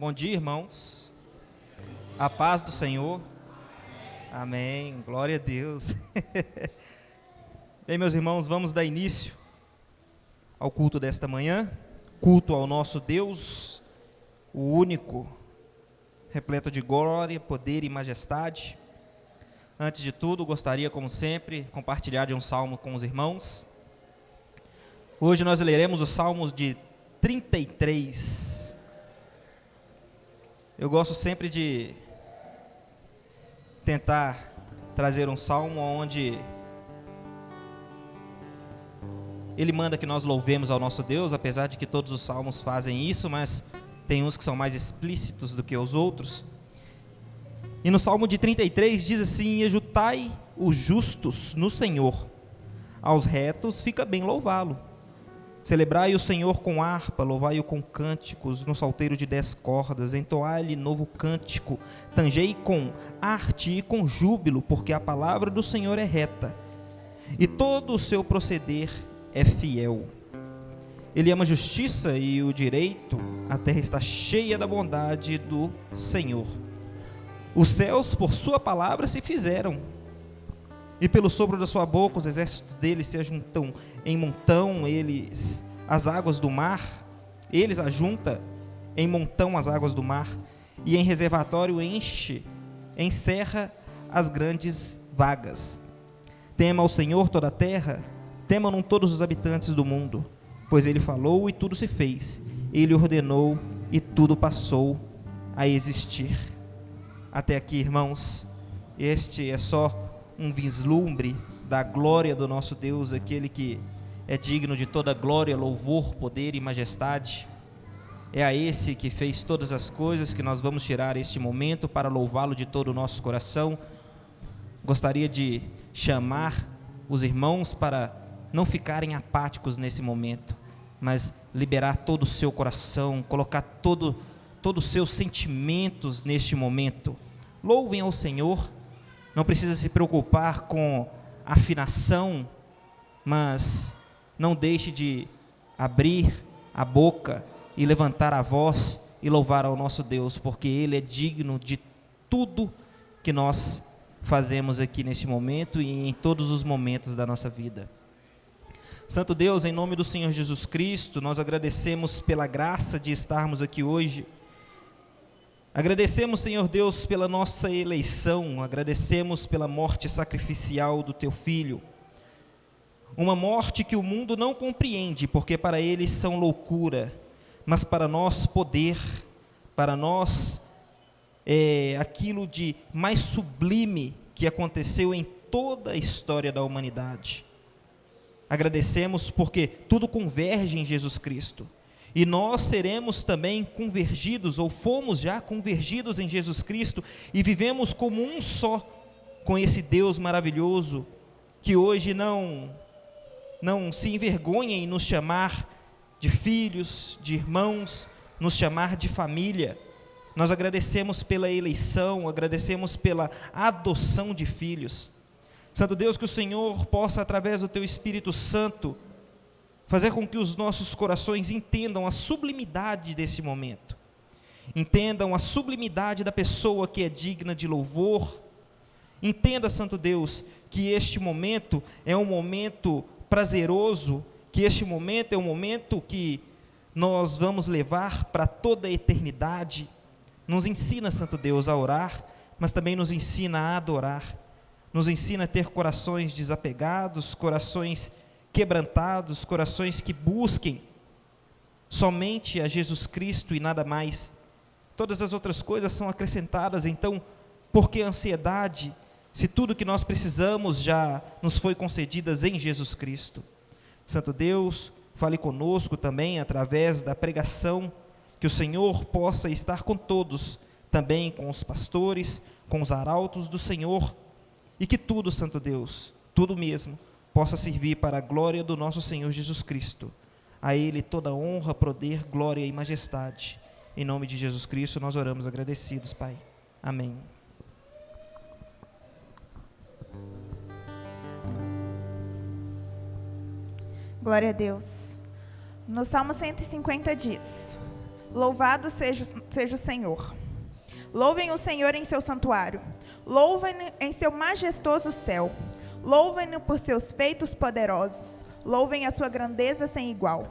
Bom dia, irmãos. A paz do Senhor. Amém. Glória a Deus. Bem, meus irmãos, vamos dar início ao culto desta manhã. Culto ao nosso Deus, o único, repleto de glória, poder e majestade. Antes de tudo, gostaria, como sempre, compartilhar de um salmo com os irmãos. Hoje nós leremos os salmos de 33. Eu gosto sempre de tentar trazer um salmo onde ele manda que nós louvemos ao nosso Deus, apesar de que todos os salmos fazem isso, mas tem uns que são mais explícitos do que os outros. E no Salmo de 33 diz assim: exultai os justos no Senhor, aos retos fica bem louvá-lo. Celebrai o Senhor com harpa, louvai-o com cânticos, no salteiro de 10 cordas, entoai-lhe novo cântico, tangei com arte e com júbilo, porque a palavra do Senhor é reta, e todo o seu proceder é fiel. Ele ama a justiça e o direito, a terra está cheia da bondade do Senhor. Os céus por sua palavra se fizeram, e pelo sopro da sua boca os exércitos dele se ajuntam em montão, as águas do mar, eles ajunta em montão as águas do mar, e em reservatório encerra as grandes vagas. Tema ao Senhor toda a terra, temam-no todos os habitantes do mundo, pois ele falou e tudo se fez, ele ordenou e tudo passou a existir. Até aqui, irmãos, este é só um vislumbre da glória do nosso Deus, aquele que é digno de toda glória, louvor, poder e majestade. É a esse que fez todas as coisas que nós vamos tirar este momento para louvá-lo de todo o nosso coração. Gostaria de chamar os irmãos para não ficarem apáticos nesse momento, mas liberar todo o seu coração, colocar todos os seus sentimentos neste momento. Louvem ao Senhor. Não precisa se preocupar com afinação, mas não deixe de abrir a boca e levantar a voz e louvar ao nosso Deus, porque Ele é digno de tudo que nós fazemos aqui neste momento e em todos os momentos da nossa vida. Santo Deus, em nome do Senhor Jesus Cristo, nós agradecemos pela graça de estarmos aqui hoje. Agradecemos, Senhor Deus, pela nossa eleição, agradecemos pela morte sacrificial do Teu Filho, uma morte que o mundo não compreende, porque para eles são loucura, mas para nós poder, para nós é aquilo de mais sublime que aconteceu em toda a história da humanidade. Agradecemos porque tudo converge em Jesus Cristo. E nós seremos também convergidos, ou fomos já convergidos em Jesus Cristo, e vivemos como um só, com esse Deus maravilhoso, que hoje não se envergonha em nos chamar de filhos, de irmãos, nos chamar de família. Nós agradecemos pela eleição, agradecemos pela adoção de filhos. Santo Deus, que o Senhor possa, através do Teu Espírito Santo, fazer com que os nossos corações entendam a sublimidade desse momento, entendam a sublimidade da pessoa que é digna de louvor. Entenda, Santo Deus, que este momento é um momento prazeroso, que este momento é um momento que nós vamos levar para toda a eternidade. Nos ensina, Santo Deus, a orar, mas também nos ensina a adorar, nos ensina a ter corações desapegados, corações quebrantados, corações que busquem somente a Jesus Cristo e nada mais. Todas as outras coisas são acrescentadas. Então, por que ansiedade, se tudo que nós precisamos já nos foi concedidas em Jesus Cristo? Santo Deus, fale conosco também através da pregação, que o Senhor possa estar com todos, também com os pastores, com os arautos do Senhor, e que tudo, Santo Deus, tudo mesmo, possa servir para a glória do nosso Senhor Jesus Cristo. A Ele toda honra, poder, glória e majestade. Em nome de Jesus Cristo nós oramos agradecidos, Pai. Amém. Glória a Deus. No Salmo 150 diz: Louvado seja o Senhor. Louvem o Senhor em seu santuário. Louvem-no em seu majestoso céu. Louvem-no por seus feitos poderosos. Louvem a sua grandeza sem igual.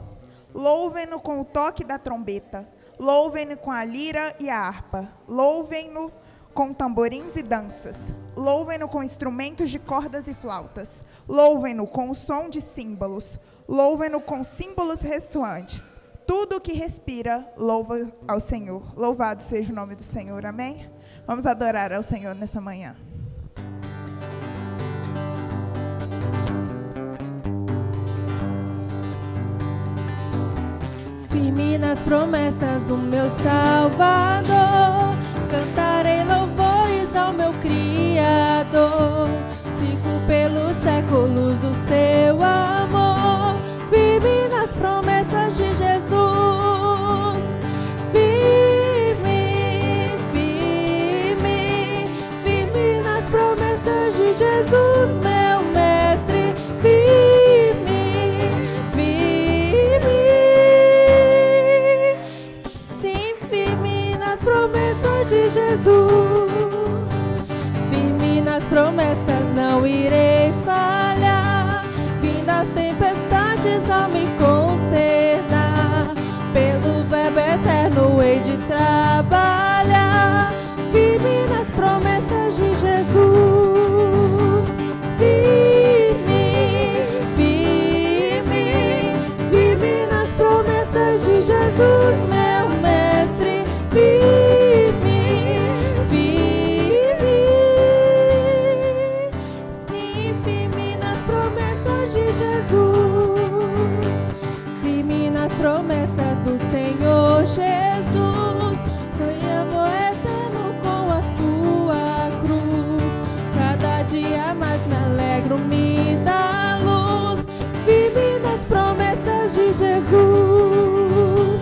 Louvem-no com o toque da trombeta. Louvem-no com a lira e a harpa. Louvem-no com tamborins e danças. Louvem-no com instrumentos de cordas e flautas. Louvem-no com o som de símbolos. Louvem-no com símbolos ressoantes. Tudo o que respira, louva ao Senhor. Louvado seja o nome do Senhor. Amém? Vamos adorar ao Senhor nessa manhã. Firme nas promessas do meu Salvador, cantarei louvores ao meu Criador. Fico pelos séculos do seu amor, firme nas promessas de Jesus. Firme, firme, firme nas promessas de Jesus, meu mestre. Firme, firme, sim, firme nas promessas de Jesus. Firme nas promessas, não irei falhar. Fim das tempestades ao me consternar, pelo verbo eterno hei de trabalhar. Firme nas promessas de Jesus. Firme, firme, firme nas promessas de Jesus, meu mestre. Firme, firme, sim, firme nas promessas de Jesus. Firme nas promessas do Senhor Jesus. Foi amor eterno com a sua cruz. Cada dia mais me alegro, me dá luz. Firme nas promessas de Jesus.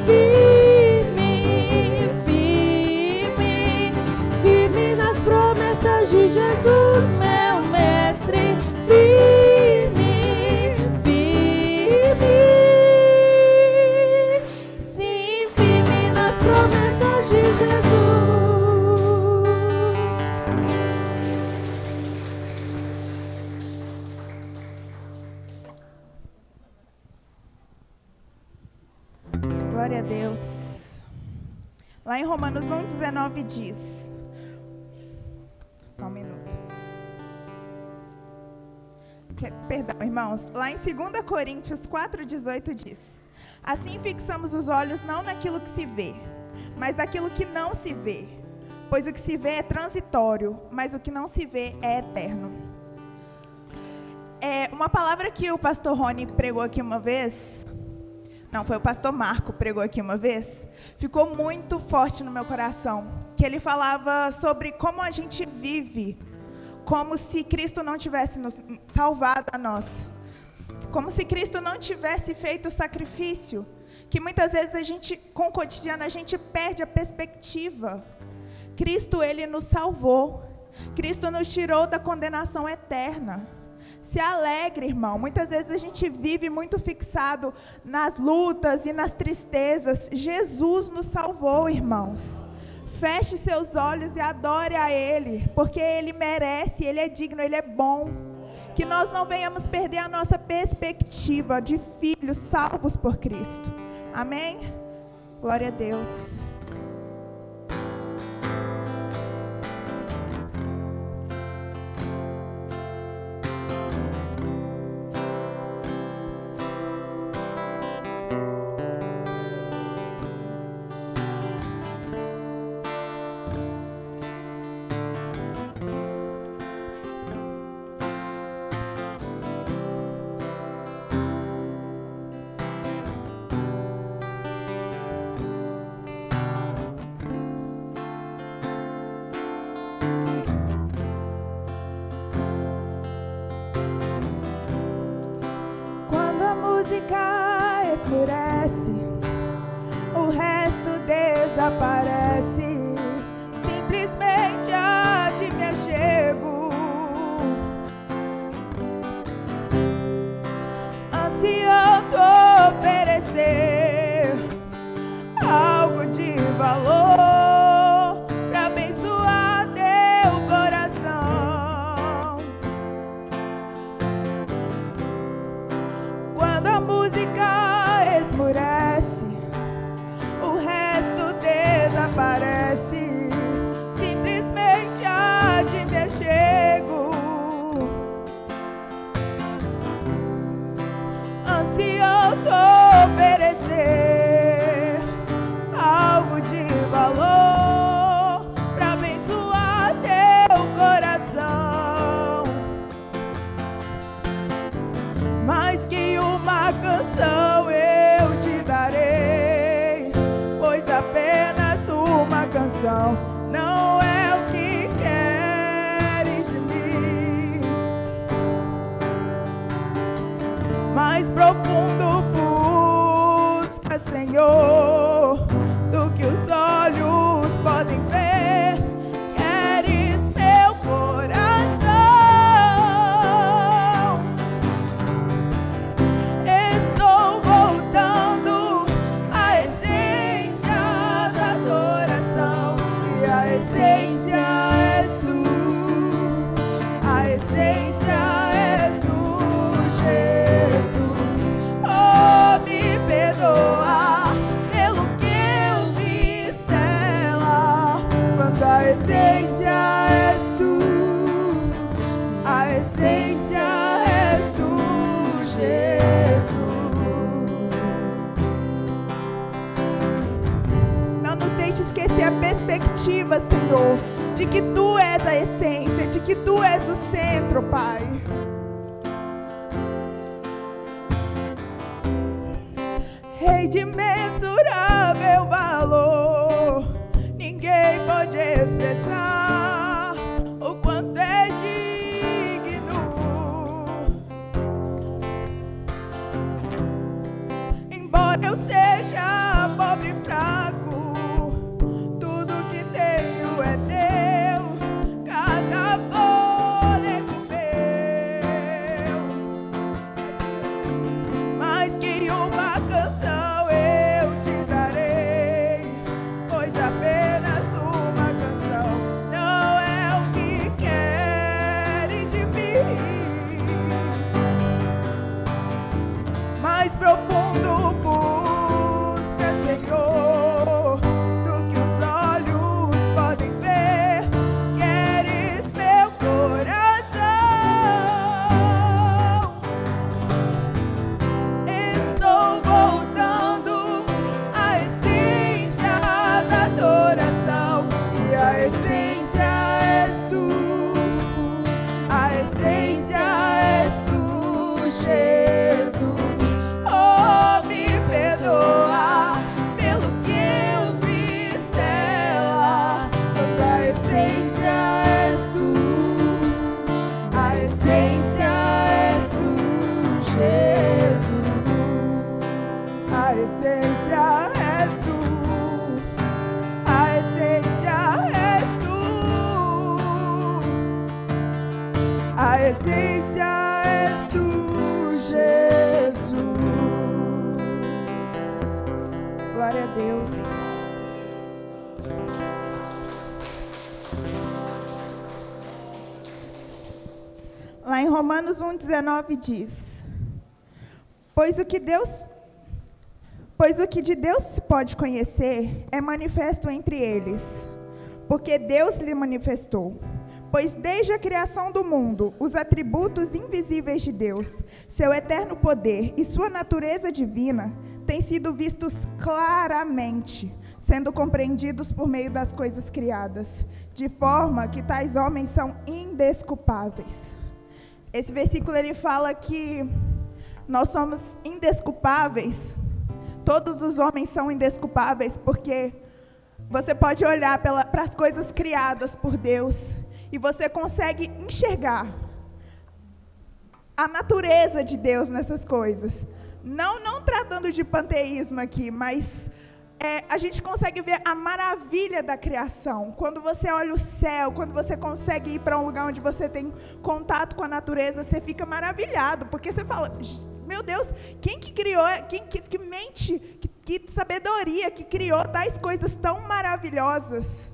Firme, firme, firme nas promessas de Jesus, meu mestre. Firme, firme, sim, firme nas promessas de Jesus. Glória a Deus. Lá em Romanos 1,19 diz... Só um minuto. Perdão, irmãos. Lá em 2 Coríntios 4,18 diz: assim fixamos os olhos não naquilo que se vê, mas naquilo que não se vê. Pois o que se vê é transitório, mas o que não se vê é eterno. Uma palavra que o pastor Rony pregou aqui uma vez... Não, foi o pastor Marco pregou aqui uma vez. Ficou muito forte no meu coração. Que ele falava sobre como a gente vive, como se Cristo não tivesse nos salvado a nós. Como se Cristo não tivesse feito o sacrifício. Que muitas vezes a gente, com o cotidiano, a gente perde a perspectiva. Cristo, Ele nos salvou. Cristo nos tirou da condenação eterna. Se alegre, irmão. Muitas vezes a gente vive muito fixado nas lutas e nas tristezas. Jesus nos salvou, irmãos. Feche seus olhos e adore a Ele, porque Ele merece, Ele é digno, Ele é bom. Que nós não venhamos perder a nossa perspectiva de filhos salvos por Cristo. Amém? Glória a Deus. música escurece, o resto desaparece. Simplesmente a ti me achego, ansiando oferecer essência és tu, Jesus. Não nos deixe esquecer a perspectiva, Senhor, de que tu és a essência, de que tu és o centro, Pai. Rei de imensurável valor, ninguém pode expressar o quanto é digno. Embora eu seja pobre e fraco, tudo que tenho é teu, cada fôlego meu. Mais que uma canção eu te darei, pois apenas uma canção não é o que queres de mim. Mais profundo busca, Senhor, do que os olhos podem ver. Queres meu coração. Estou voltando à essência da adoração, e a essência és tu, a essência és tu, Jesus. Oh, me perdoa pelo que eu fiz dela, quando a essência és tu, a essência és tu, Jesus. A essência és tu, a essência és tu, a essência és tu, Jesus. Glória a Deus. Lá em Romanos 1,19 diz: Pois o que de Deus se pode conhecer é manifesto entre eles, porque Deus lhe manifestou. Pois desde a criação do mundo, os atributos invisíveis de Deus, seu eterno poder e sua natureza divina, têm sido vistos claramente, sendo compreendidos por meio das coisas criadas, de forma que tais homens são indesculpáveis. Esse versículo ele fala que nós somos indesculpáveis. Todos os homens são indesculpáveis, porque você pode olhar para as coisas criadas por Deus e você consegue enxergar a natureza de Deus nessas coisas. Não tratando de panteísmo aqui, mas a gente consegue ver a maravilha da criação. Quando você olha o céu, quando você consegue ir para um lugar onde você tem contato com a natureza, você fica maravilhado, porque você fala: meu Deus, quem que criou, que mente, que sabedoria que criou tais coisas tão maravilhosas?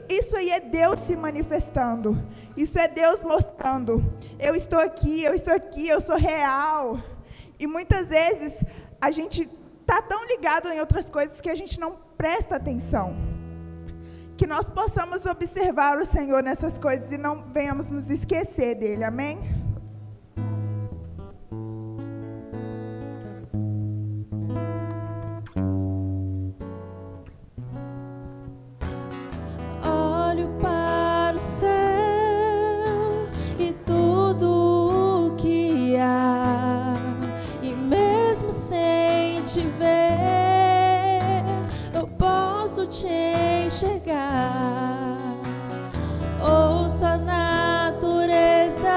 Isso aí é Deus se manifestando. Isso é Deus mostrando: eu estou aqui, eu sou real. E muitas vezes a gente está tão ligado em outras coisas que a gente não presta atenção. Que nós possamos observar o Senhor nessas coisas e não venhamos nos esquecer dele, amém? Olho para o céu e tudo o que há, e mesmo sem te ver, eu posso te enxergar. Ouço a natureza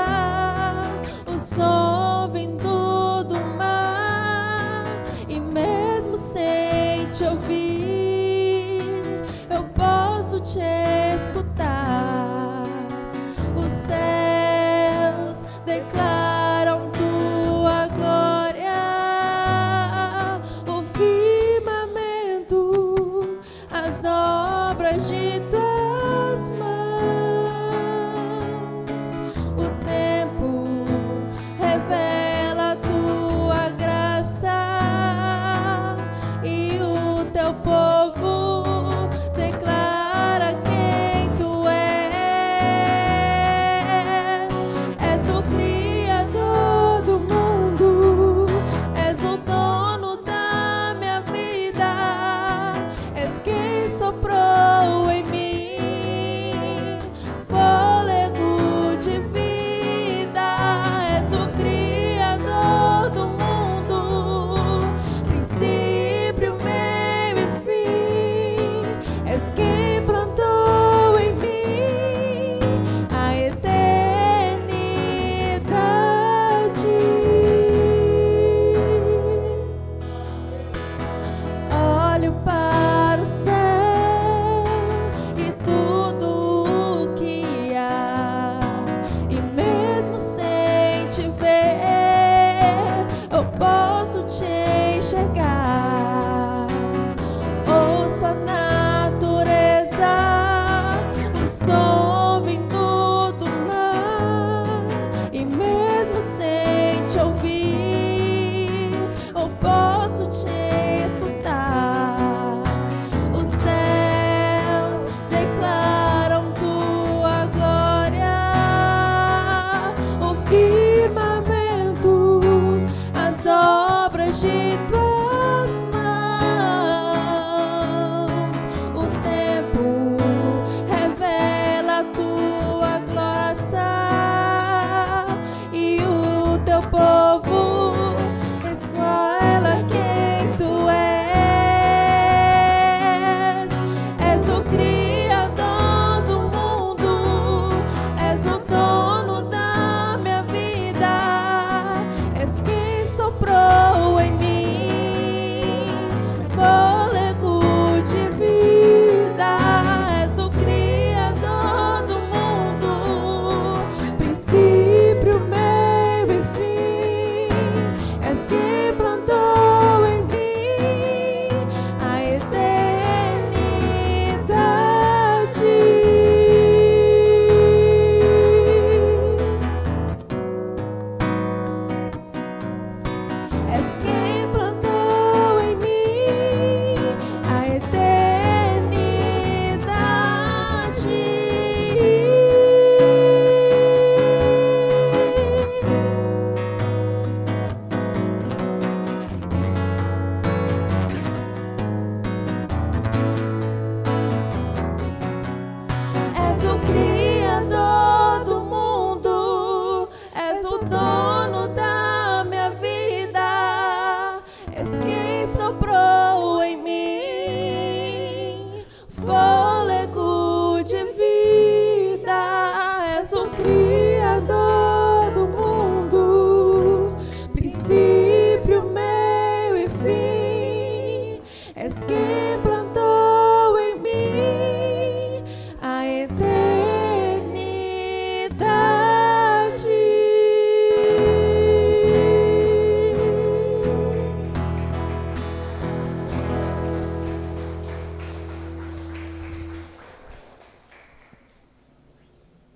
dono da minha vida. És quem soprou em mim fôlego de vida. És o Criador do mundo, princípio, meio e fim. És quem plantou em mim a eternidade.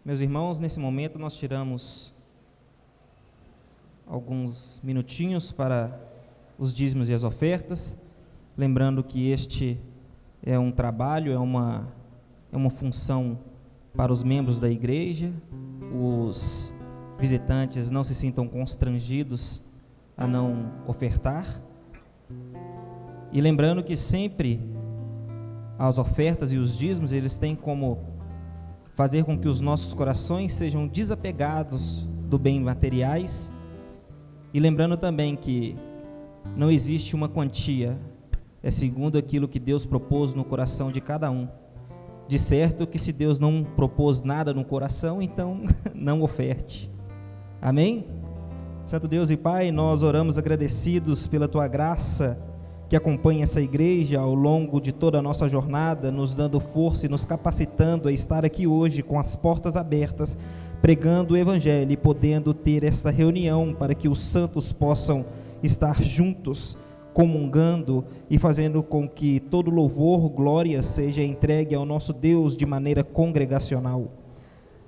Meus irmãos, nesse momento nós tiramos alguns minutinhos para os dízimos e as ofertas, lembrando que este é um trabalho, é uma função para os membros da igreja. Os visitantes não se sintam constrangidos a não ofertar. E lembrando que sempre as ofertas e os dízimos, eles têm como fazer com que os nossos corações sejam desapegados do bem materiais. E lembrando também que não existe uma quantia, é segundo aquilo que Deus propôs no coração de cada um. De certo que se Deus não propôs nada no coração, então não oferte. Amém? Santo Deus e Pai, nós oramos agradecidos pela Tua graça que acompanha essa igreja ao longo de toda a nossa jornada, nos dando força e nos capacitando a estar aqui hoje com as portas abertas, pregando o Evangelho e podendo ter esta reunião para que os santos possam estar juntos, comungando e fazendo com que todo louvor, glória seja entregue ao nosso Deus de maneira congregacional.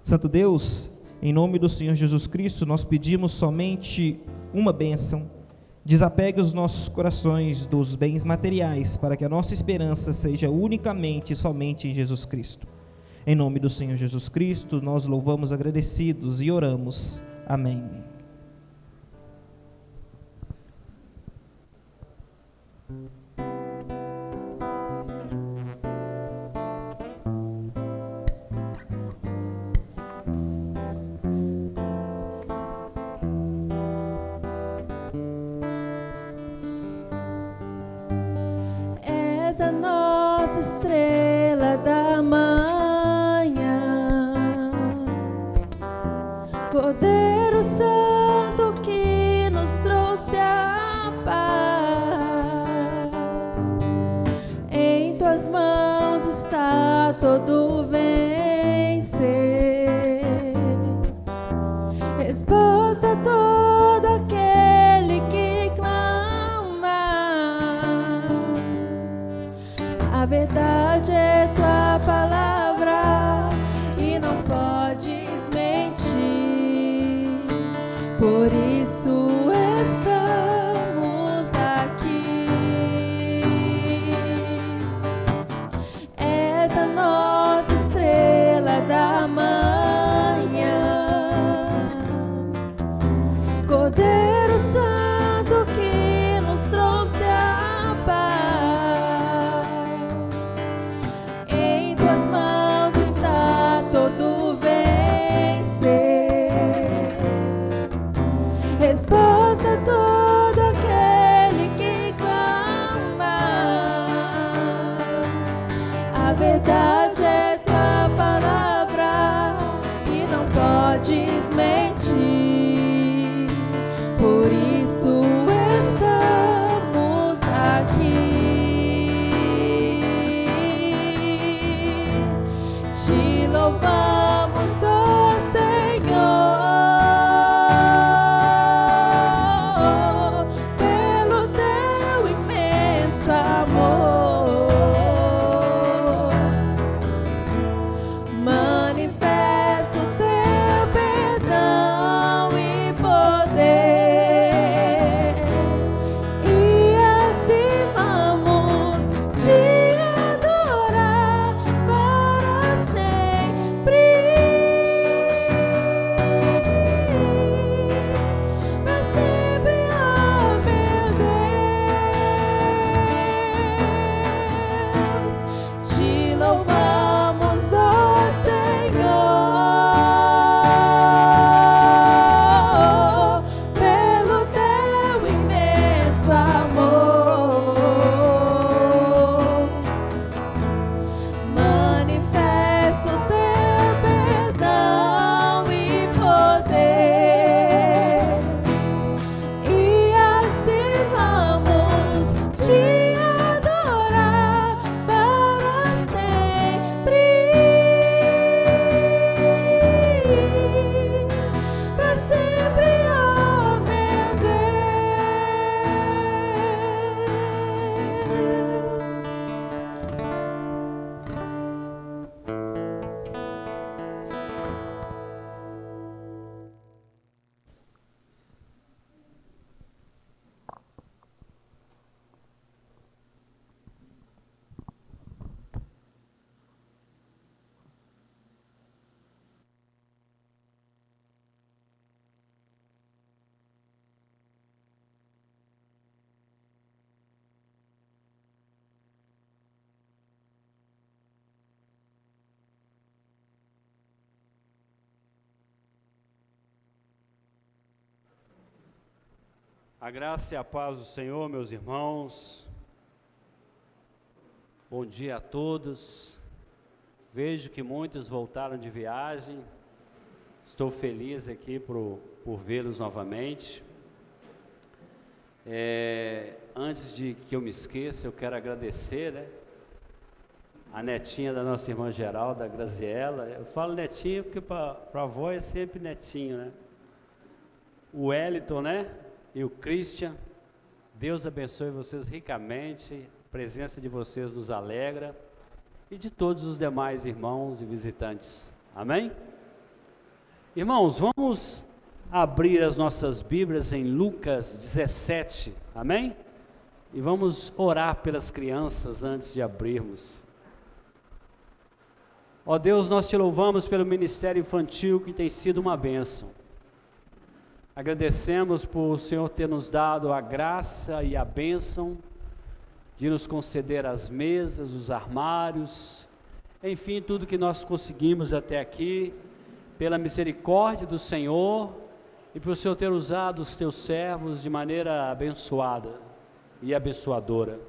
Santo Deus, em nome do Senhor Jesus Cristo, nós pedimos somente uma bênção. Desapegue os nossos corações dos bens materiais, para que a nossa esperança seja unicamente e somente em Jesus Cristo. Em nome do Senhor Jesus Cristo, nós louvamos agradecidos e oramos. Amém. És a nossa estrela da manhã, Cordeiro Santo que nos trouxe a paz. Em tuas mãos está todo vencer, resposta a todo aquele que clama. A verdade é tua palavra e não podes mentir. Por isso estamos aqui. És a nossa estrela da manhã, Cordeiro Santo que nos trouxe a paz. Em tuas mãos está todo vencer, resposta a todo aquele que clama. A verdade é tua palavra e não podes mentir. Por A graça e a paz do Senhor, meus irmãos. Bom dia a todos. Vejo que muitos voltaram de viagem. Estou feliz aqui por vê-los novamente. Antes de que eu me esqueça, eu quero agradecer, a netinha da nossa irmã Geralda, a Graziela. Eu falo netinha porque para a avó é sempre netinho, O Wellington, e o Christian. Deus abençoe vocês ricamente. A presença de vocês nos alegra. E de todos os demais irmãos e visitantes. Amém? Irmãos, vamos abrir as nossas Bíblias em Lucas 17. Amém? E vamos orar pelas crianças antes de abrirmos. Ó Deus, nós te louvamos pelo ministério infantil que tem sido uma bênção. Agradecemos por o Senhor ter nos dado a graça e a bênção de nos conceder as mesas, os armários, enfim, tudo que nós conseguimos até aqui, pela misericórdia do Senhor e por o Senhor ter usado os teus servos de maneira abençoada e abençoadora.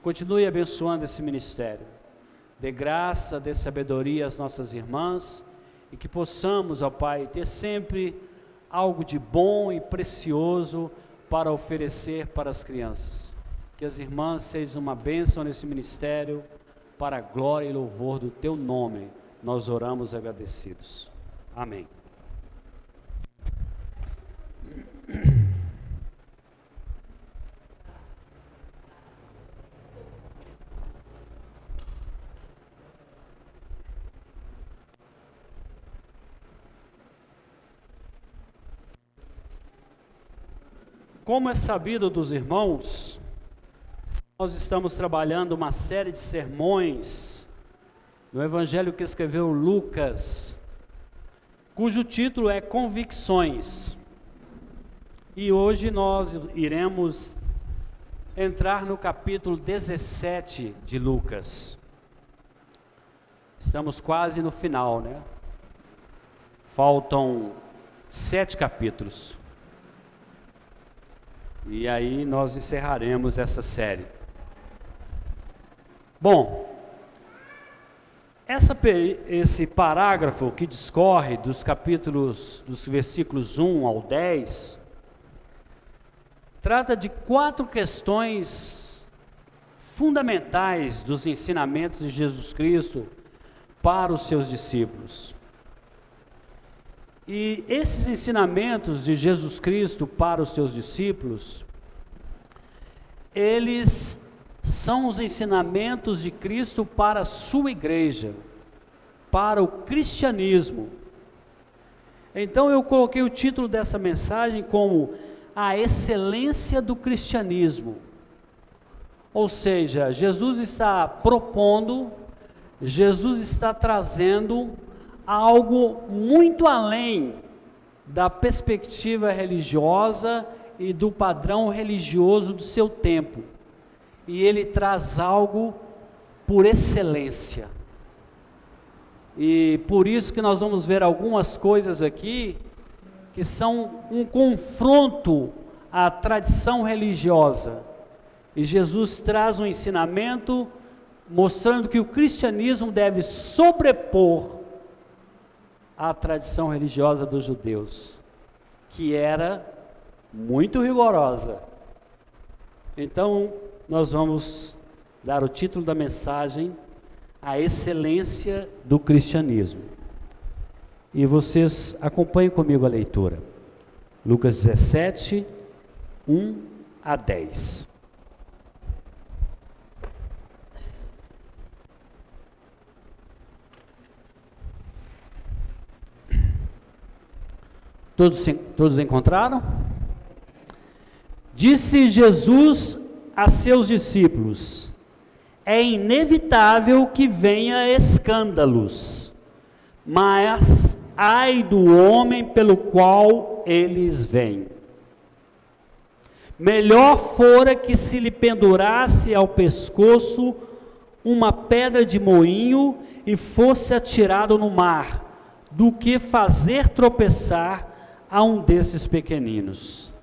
Continue abençoando esse ministério. Dê graça, dê sabedoria às nossas irmãs e que possamos, ó Pai, ter sempre algo de bom e precioso para oferecer para as crianças. Que as irmãs sejam uma bênção nesse ministério, para a glória e louvor do Teu nome, nós oramos agradecidos. Amém. Como é sabido dos irmãos, nós estamos trabalhando uma série de sermões no Evangelho que escreveu Lucas, cujo título é Convicções. E hoje nós iremos entrar no capítulo 17 de Lucas. Estamos quase no final, Faltam 7 capítulos. E aí nós encerraremos essa série. Bom, esse parágrafo que discorre dos versículos 1 ao 10, trata de 4 questões fundamentais dos ensinamentos de Jesus Cristo para os seus discípulos. E esses ensinamentos de Jesus Cristo para os seus discípulos, eles são os ensinamentos de Cristo para a sua igreja, para o cristianismo. Então eu coloquei o título dessa mensagem como a excelência do cristianismo. Ou seja, Jesus está propondo, Jesus está trazendo algo muito além da perspectiva religiosa e do padrão religioso do seu tempo. E ele traz algo por excelência. E por isso que nós vamos ver algumas coisas aqui que são um confronto à tradição religiosa. E Jesus traz um ensinamento mostrando que o cristianismo deve sobrepor a tradição religiosa dos judeus, que era muito rigorosa. Então, nós vamos dar o título da mensagem, a excelência do cristianismo. E vocês acompanhem comigo a leitura. Lucas 17, 1 a 10. Todos encontraram? Disse Jesus a seus discípulos: é inevitável que venha escândalos, mas ai do homem pelo qual eles vêm. Melhor fora que se lhe pendurasse ao pescoço uma pedra de moinho e fosse atirado no mar, do que fazer tropeçar a um desses pequeninos.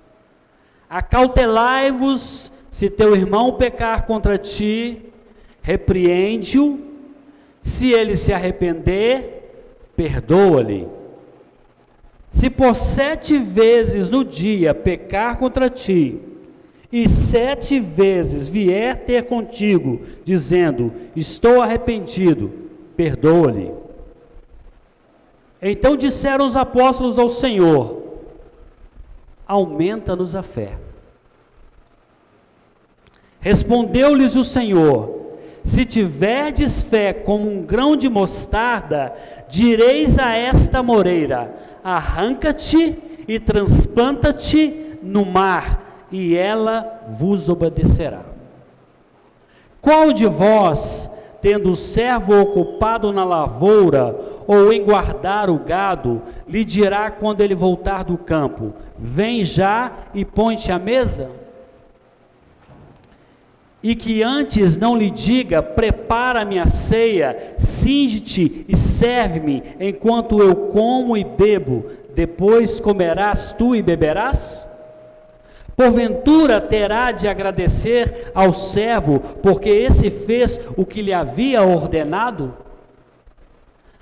Acautelai-vos, se teu irmão pecar contra ti, repreende-o, se ele se arrepender, perdoa-lhe. Se por 7 vezes no dia pecar contra ti, e 7 vezes vier ter contigo, dizendo, estou arrependido, perdoa-lhe. Então disseram os apóstolos ao Senhor, aumenta-nos a fé. Respondeu-lhes o Senhor, se tiverdes fé como um grão de mostarda, direis a esta moreira, arranca-te e transplanta-te no mar, e ela vos obedecerá. Qual de vós, tendo o servo ocupado na lavoura, ou em guardar o gado, lhe dirá quando ele voltar do campo, vem já e põe-te à mesa? E que antes não lhe diga, prepara-me a ceia, cinge-te e serve-me, enquanto eu como e bebo, depois comerás tu e beberás? Porventura terá de agradecer ao servo, porque esse fez o que lhe havia ordenado?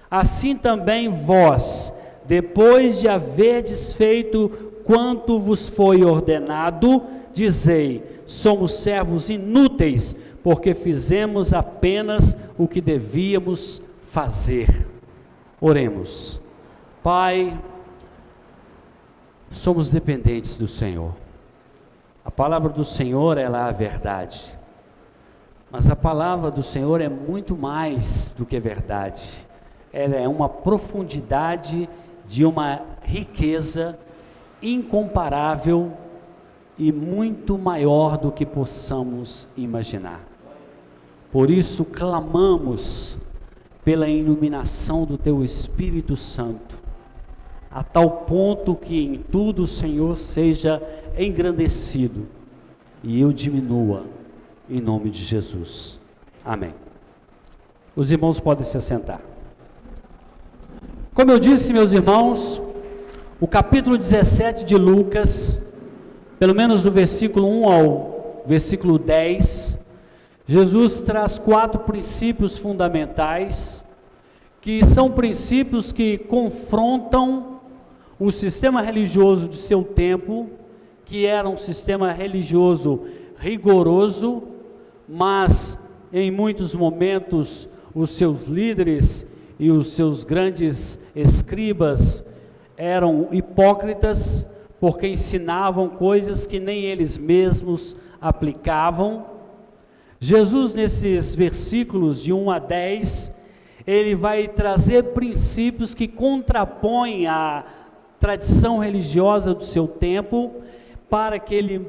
Assim também vós, depois de haverdes feito quanto vos foi ordenado, dizei, somos servos inúteis, porque fizemos apenas o que devíamos fazer. Oremos. Pai, somos dependentes do Senhor. A palavra do Senhor, ela é a verdade. Mas a palavra do Senhor é muito mais do que verdade. Ela é uma profundidade de uma riqueza incomparável e muito maior do que possamos imaginar. Por isso clamamos pela iluminação do Teu Espírito Santo, a tal ponto que em tudo o Senhor seja engrandecido e eu diminua, em nome de Jesus. Amém. Os irmãos podem se assentar. Como eu disse, meus irmãos, o capítulo 17 de Lucas, pelo menos do versículo 1 ao versículo 10, Jesus traz 4 princípios fundamentais, que são princípios que confrontam o sistema religioso de seu tempo, que era um sistema religioso rigoroso, mas em muitos momentos os seus líderes e os seus grandes escribas eram hipócritas, porque ensinavam coisas que nem eles mesmos aplicavam. Jesus, nesses versículos de 1 a 10, ele vai trazer princípios que contrapõem a tradição religiosa do seu tempo,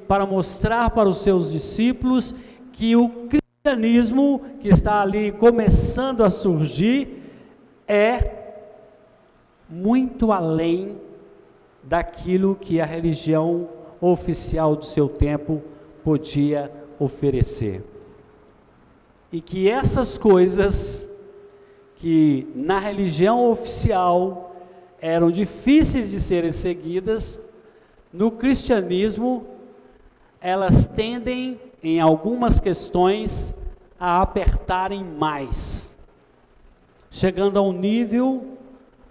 para mostrar para os seus discípulos que o cristianismo que está ali começando a surgir é muito além daquilo que a religião oficial do seu tempo podia oferecer. E que essas coisas que na religião oficial eram difíceis de serem seguidas, no cristianismo elas tendem, em algumas questões, a apertarem mais, chegando ao nível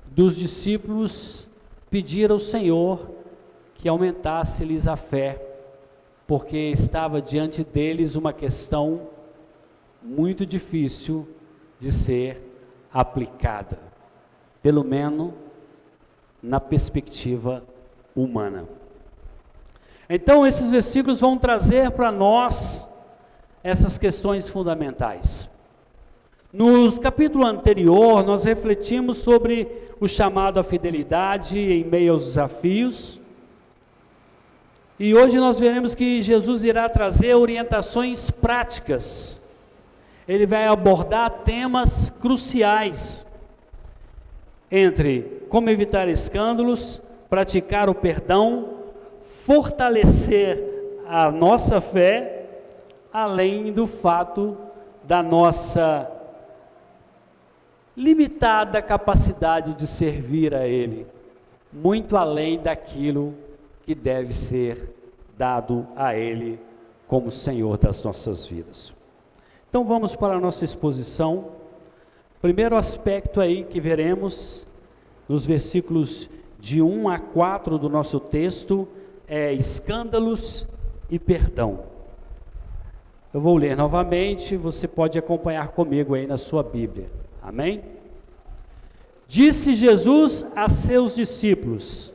dos discípulos pedir ao Senhor que aumentasse-lhes a fé, porque estava diante deles uma questão muito difícil de ser aplicada, pelo menos na perspectiva humana. Então esses versículos vão trazer para nós essas questões fundamentais. No capítulo anterior, nós refletimos sobre o chamado à fidelidade em meio aos desafios. E hoje nós veremos que Jesus irá trazer orientações práticas. Ele vai abordar temas cruciais entre como evitar escândalos, praticar o perdão, fortalecer a nossa fé, além do fato da nossa limitada capacidade de servir a Ele, muito além daquilo que deve ser dado a Ele como Senhor das nossas vidas. Então vamos para a nossa exposição. Primeiro aspecto aí que veremos nos versículos de 1 a 4 do nosso texto é escândalos e perdão. Eu vou ler novamente, você pode acompanhar comigo aí na sua Bíblia. Amém? Disse Jesus a seus discípulos: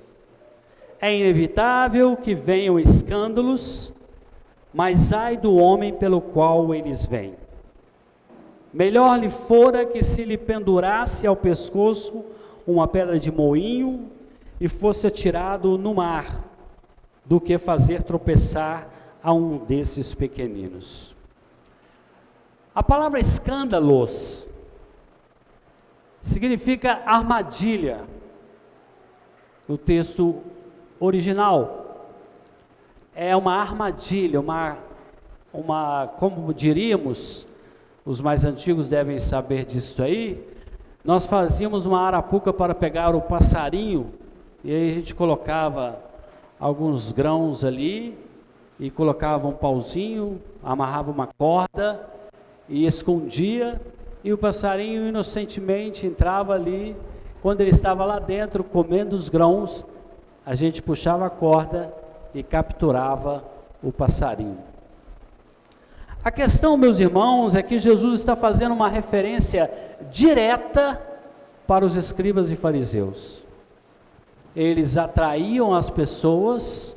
é inevitável que venham escândalos, mas ai do homem pelo qual eles vêm. Melhor lhe fora que se lhe pendurasse ao pescoço uma pedra de moinho e fosse atirado no mar, do que fazer tropeçar a um desses pequeninos. A palavra escândalos significa armadilha, no texto original. É uma armadilha, como diríamos, os mais antigos devem saber disso aí, nós fazíamos uma arapuca para pegar o passarinho, e aí a gente colocava alguns grãos ali, e colocava um pauzinho, amarrava uma corda, e escondia, e o passarinho inocentemente entrava ali. Quando ele estava lá dentro comendo os grãos, a gente puxava a corda e capturava o passarinho. A questão, meus irmãos, é que Jesus está fazendo uma referência direta para os escribas e fariseus. Eles atraíam as pessoas,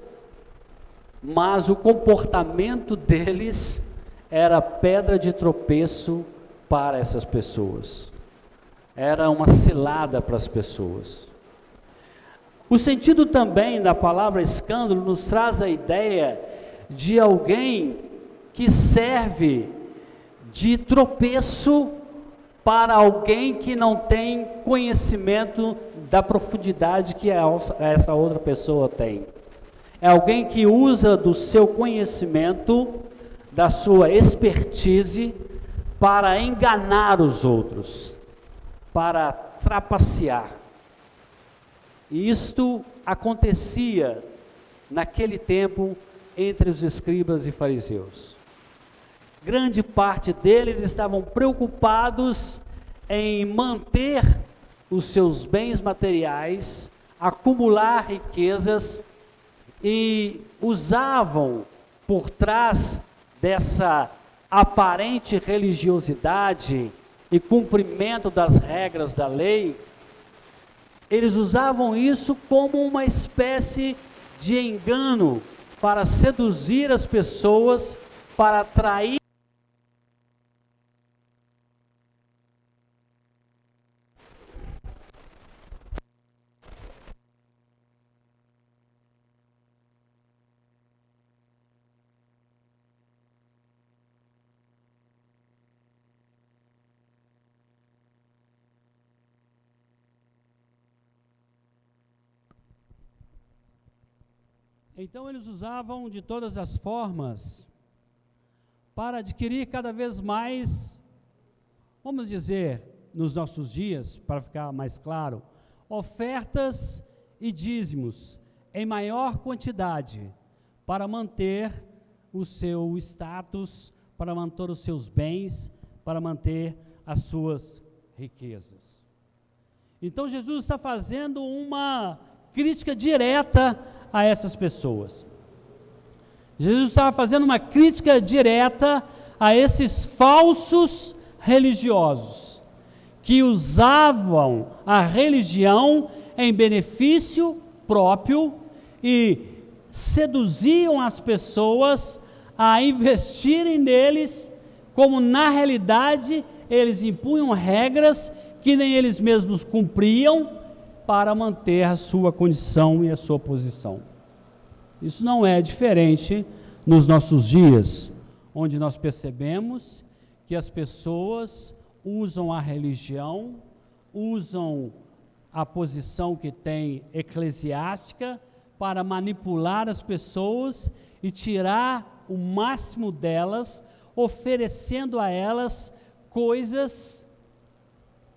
mas o comportamento deles era pedra de tropeço para essas pessoas. Era uma cilada para as pessoas. O sentido também da palavra escândalo nos traz a ideia de alguém que serve de tropeço para alguém que não tem conhecimento da profundidade que essa outra pessoa tem. É alguém que usa do seu conhecimento, da sua expertise, para enganar os outros, para trapacear. E isto acontecia naquele tempo entre os escribas e fariseus. Grande parte deles estavam preocupados em manter os seus bens materiais, acumular riquezas, e usavam por trás dessa aparente religiosidade e cumprimento das regras da lei, eles usavam isso como uma espécie de engano para seduzir as pessoas, para atrair. Então eles usavam de todas as formas para adquirir cada vez mais, vamos dizer, nos nossos dias, para ficar mais claro, ofertas e dízimos em maior quantidade para manter o seu status, para manter os seus bens, para manter as suas riquezas. Então Jesus está fazendo uma crítica direta a essas pessoas. Jesus estava fazendo uma crítica direta a esses falsos religiosos, que usavam a religião em benefício próprio e seduziam as pessoas a investirem neles, como na realidade eles impunham regras que nem eles mesmos cumpriam, para manter a sua condição e a sua posição. Isso não é diferente nos nossos dias, onde nós percebemos que as pessoas usam a religião, usam a posição que tem eclesiástica para manipular as pessoas e tirar o máximo delas, oferecendo a elas coisas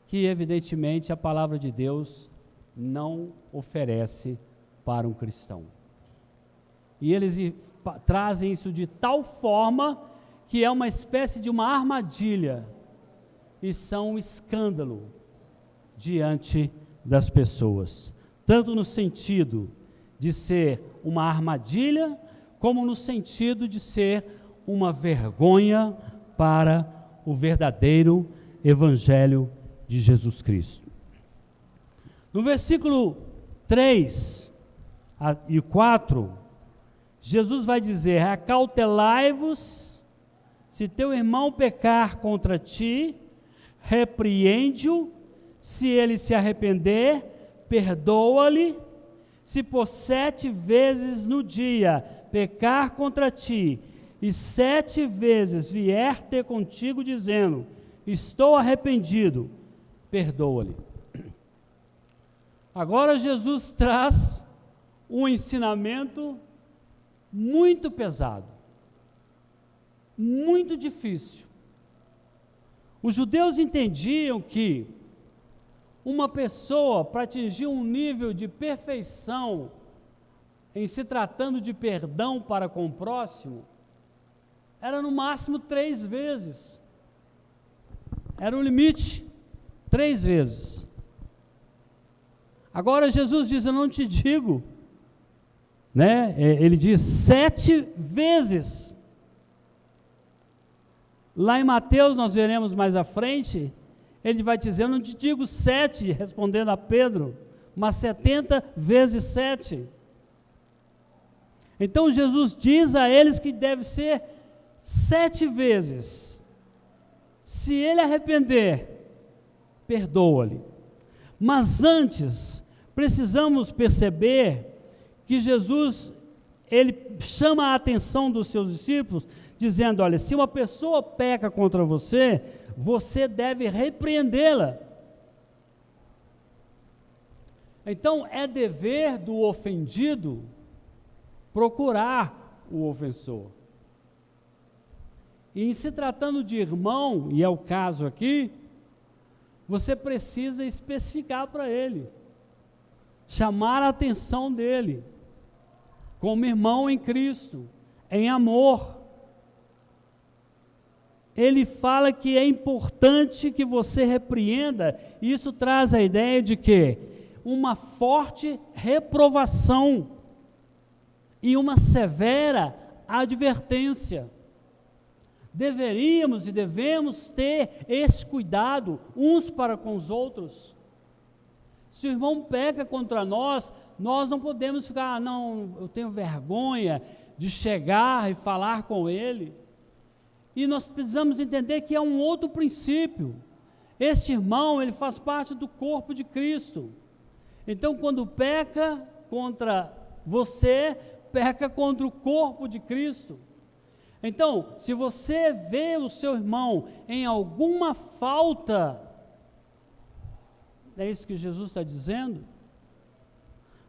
que evidentemente a palavra de Deus não oferece para um cristão. E eles trazem isso de tal forma que é uma espécie de uma armadilha e são um escândalo diante das pessoas, tanto no sentido de ser uma armadilha, como no sentido de ser uma vergonha para o verdadeiro Evangelho de Jesus Cristo. No versículo 3 e 4, Jesus vai dizer: acautelai-vos, se teu irmão pecar contra ti, repreende-o, se ele se arrepender, perdoa-lhe, se por 7 vezes no dia pecar contra ti, e 7 vezes vier ter contigo dizendo, estou arrependido, perdoa-lhe. Agora Jesus traz um ensinamento muito pesado, muito difícil. Os judeus entendiam que uma pessoa, para atingir um nível de perfeição em se tratando de perdão para com o próximo, era no máximo 3 vezes. Era o limite, 3 vezes. Agora Jesus diz, eu não te digo, né? Ele diz 7 vezes. Lá em Mateus, nós veremos mais à frente, ele vai dizer, eu não te digo 7, respondendo a Pedro, mas 70 vezes 7. Então Jesus diz a eles que deve ser 7 vezes. Se ele arrepender, perdoa-lhe. Mas antes, precisamos perceber que Jesus, ele chama a atenção dos seus discípulos, dizendo, olha, se uma pessoa peca contra você, você deve repreendê-la. Então, é dever do ofendido procurar o ofensor. E em se tratando de irmão, e é o caso aqui, você precisa especificar para ele, chamar a atenção dele, como irmão em Cristo, em amor. Ele fala que é importante que você repreenda, e isso traz a ideia de que uma forte reprovação e uma severa advertência. Deveríamos e devemos ter esse cuidado uns para com os outros. Se o irmão peca contra nós, nós não podemos ficar, não, eu tenho vergonha de chegar e falar com ele. E nós precisamos entender que é um outro princípio. Este irmão, ele faz parte do corpo de Cristo. Então, quando peca contra você, peca contra o corpo de Cristo. Então, se você vê o seu irmão em alguma falta, é isso que Jesus está dizendo,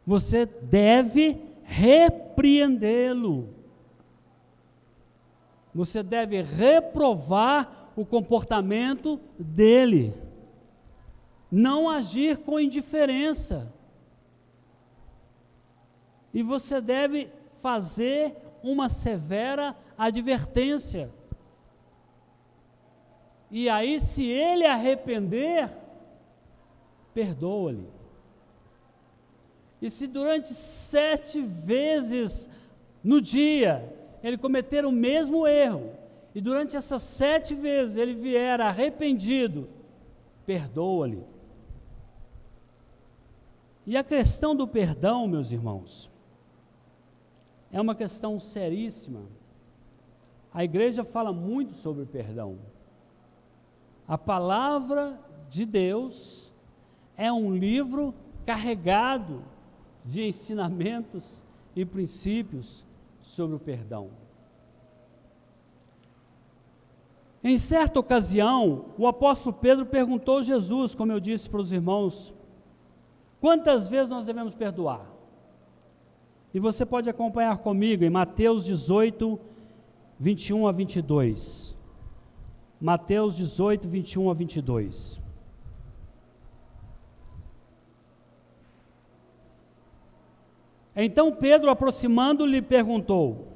você deve repreendê-lo. Você deve reprovar o comportamento dele. Não agir com indiferença. E você deve fazer uma severa advertência. E aí, se ele arrepender, perdoa-lhe. E se durante 7 vezes no dia ele cometer o mesmo erro, e durante essas 7 vezes ele vier arrependido, perdoa-lhe. E a questão do perdão, meus irmãos, é uma questão seríssima. A igreja fala muito sobre perdão. A palavra de Deus é um livro carregado de ensinamentos e princípios sobre o perdão. Em certa ocasião, o apóstolo Pedro perguntou a Jesus, como eu disse para os irmãos, quantas vezes nós devemos perdoar? E você pode acompanhar comigo em Mateus 18, 21 a 22. Mateus 18, 21 a 22. Então Pedro, aproximando-lhe, perguntou: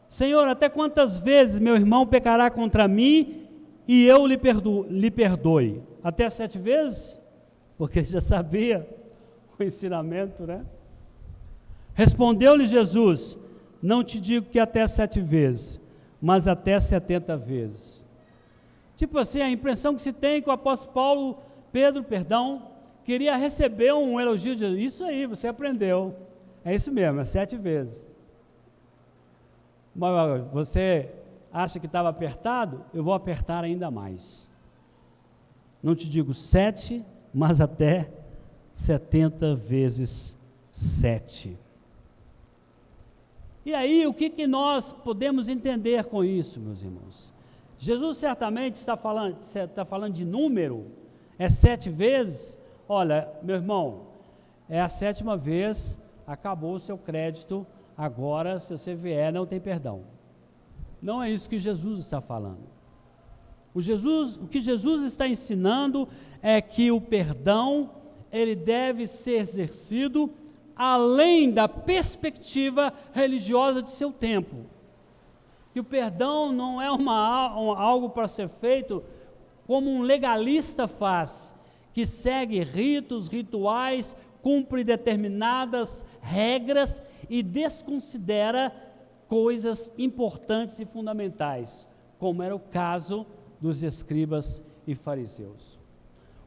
Senhor, até quantas vezes meu irmão pecará contra mim e eu lhe perdoe? Até 7 vezes? Porque ele já sabia o ensinamento, né? Respondeu-lhe Jesus: não te digo que até 7 vezes, mas até 70 vezes. Tipo assim, a impressão que se tem que o apóstolo Pedro, queria receber um elogio de Jesus. Isso aí, você aprendeu. É isso mesmo, é 7 vezes. Mas você acha que estava apertado? Eu vou apertar ainda mais. Não te digo 7, mas até 70 vezes 7. E aí, o que nós podemos entender com isso, meus irmãos? Jesus certamente está falando de número, é 7 vezes. Olha, meu irmão, é a 7ª vez, acabou o seu crédito, agora se você vier não tem perdão. Não é isso que Jesus está falando. O que Jesus está ensinando é que o perdão, ele deve ser exercido além da perspectiva religiosa de seu tempo. Que o perdão não é algo para ser feito como um legalista faz, que segue ritos, rituais, cumpre determinadas regras e desconsidera coisas importantes e fundamentais, como era o caso dos escribas e fariseus.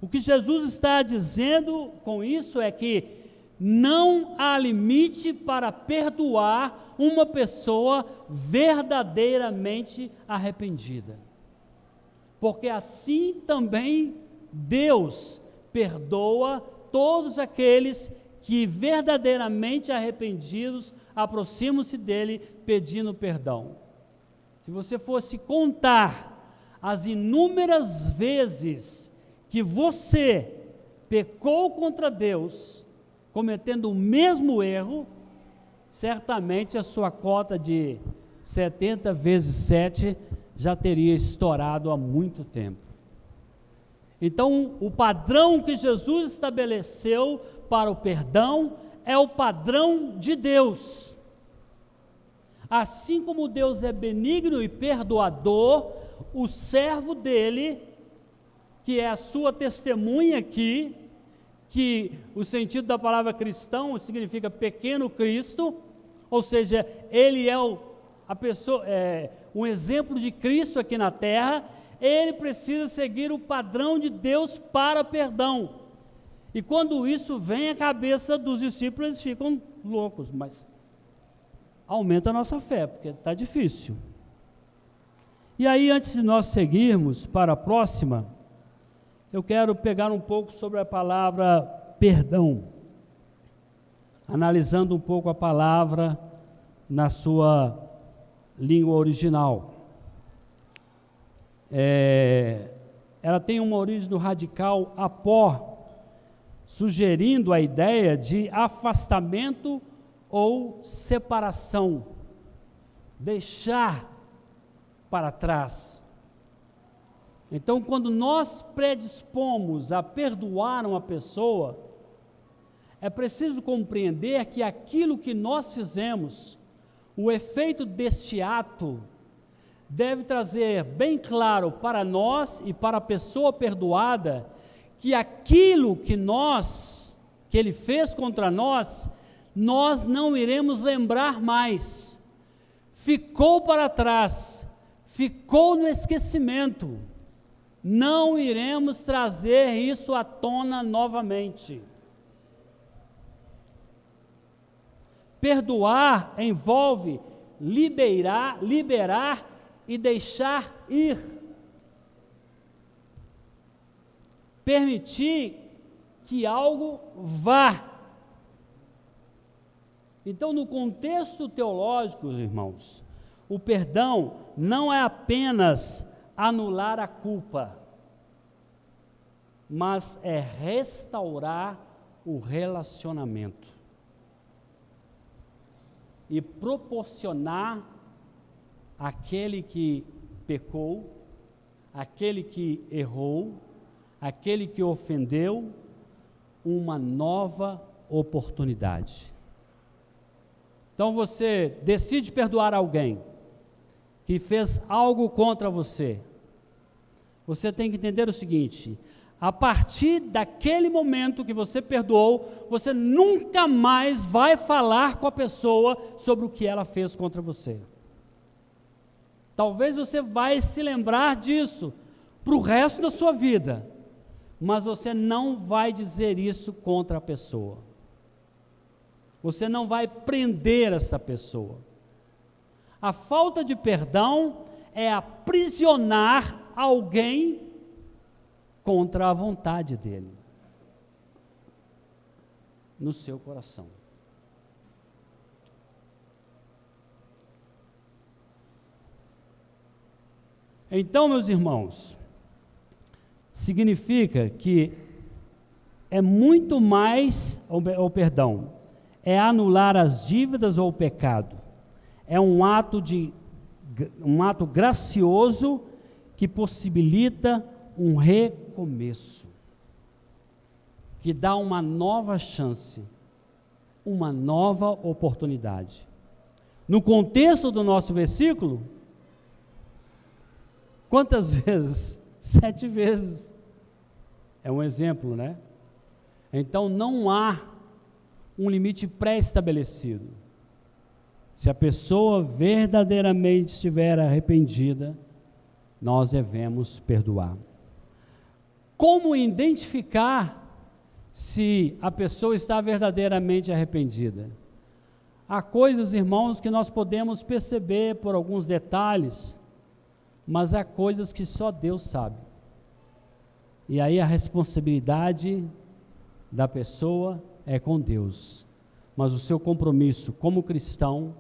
O que Jesus está dizendo com isso é que não há limite para perdoar uma pessoa verdadeiramente arrependida, porque assim também Deus perdoa todos aqueles que verdadeiramente arrependidos aproximam-se dele pedindo perdão. Se você fosse contar as inúmeras vezes que você pecou contra Deus, cometendo o mesmo erro, certamente a sua cota de 70 vezes 7 já teria estourado há muito tempo. Então, o padrão que Jesus estabeleceu para o perdão é o padrão de Deus. Assim como Deus é benigno e perdoador, o servo dele, que é a sua testemunha aqui, que o sentido da palavra cristão significa pequeno Cristo, ou seja, ele é um exemplo de Cristo aqui na terra. Ele precisa seguir o padrão de Deus para perdão. E quando isso vem à cabeça dos discípulos, eles ficam loucos, mas aumenta a nossa fé, porque está difícil. E aí, antes de nós seguirmos para a próxima, eu quero pegar um pouco sobre a palavra perdão, analisando um pouco a palavra na sua língua original. Ela tem uma origem do radical apó, sugerindo a ideia de afastamento ou separação, deixar para trás. Então, quando nós predispomos a perdoar uma pessoa, é preciso compreender que aquilo que nós fizemos, o efeito deste ato, deve trazer bem claro para nós e para a pessoa perdoada, que aquilo que ele fez contra nós, nós não iremos lembrar mais. Ficou para trás, ficou no esquecimento. Não iremos trazer isso à tona novamente. Perdoar envolve liberar e deixar ir. Permitir que algo vá. Então, no contexto teológico, irmãos, o perdão não é apenas anular a culpa, mas é restaurar o relacionamento e proporcionar àquele que pecou, àquele que errou, àquele que ofendeu, uma nova oportunidade. Então você decide perdoar alguém que fez algo contra você. Você tem que entender o seguinte: a partir daquele momento que você perdoou, você nunca mais vai falar com a pessoa sobre o que ela fez contra você. Talvez você vai se lembrar disso para o resto da sua vida, mas você não vai dizer isso contra a pessoa. Você não vai prender essa pessoa. A falta de perdão é aprisionar alguém contra a vontade dele no seu coração. Então, meus irmãos, significa que é muito mais, é anular as dívidas ou o pecado. É um ato gracioso que possibilita um recomeço, que dá uma nova chance, uma nova oportunidade. No contexto do nosso versículo, quantas vezes? 7 vezes. É um exemplo, né? Então não há um limite pré-estabelecido. Se a pessoa verdadeiramente estiver arrependida, nós devemos perdoar. Como identificar se a pessoa está verdadeiramente arrependida? Há coisas, irmãos, que nós podemos perceber por alguns detalhes, mas há coisas que só Deus sabe. E aí a responsabilidade da pessoa é com Deus. Mas o seu compromisso como cristão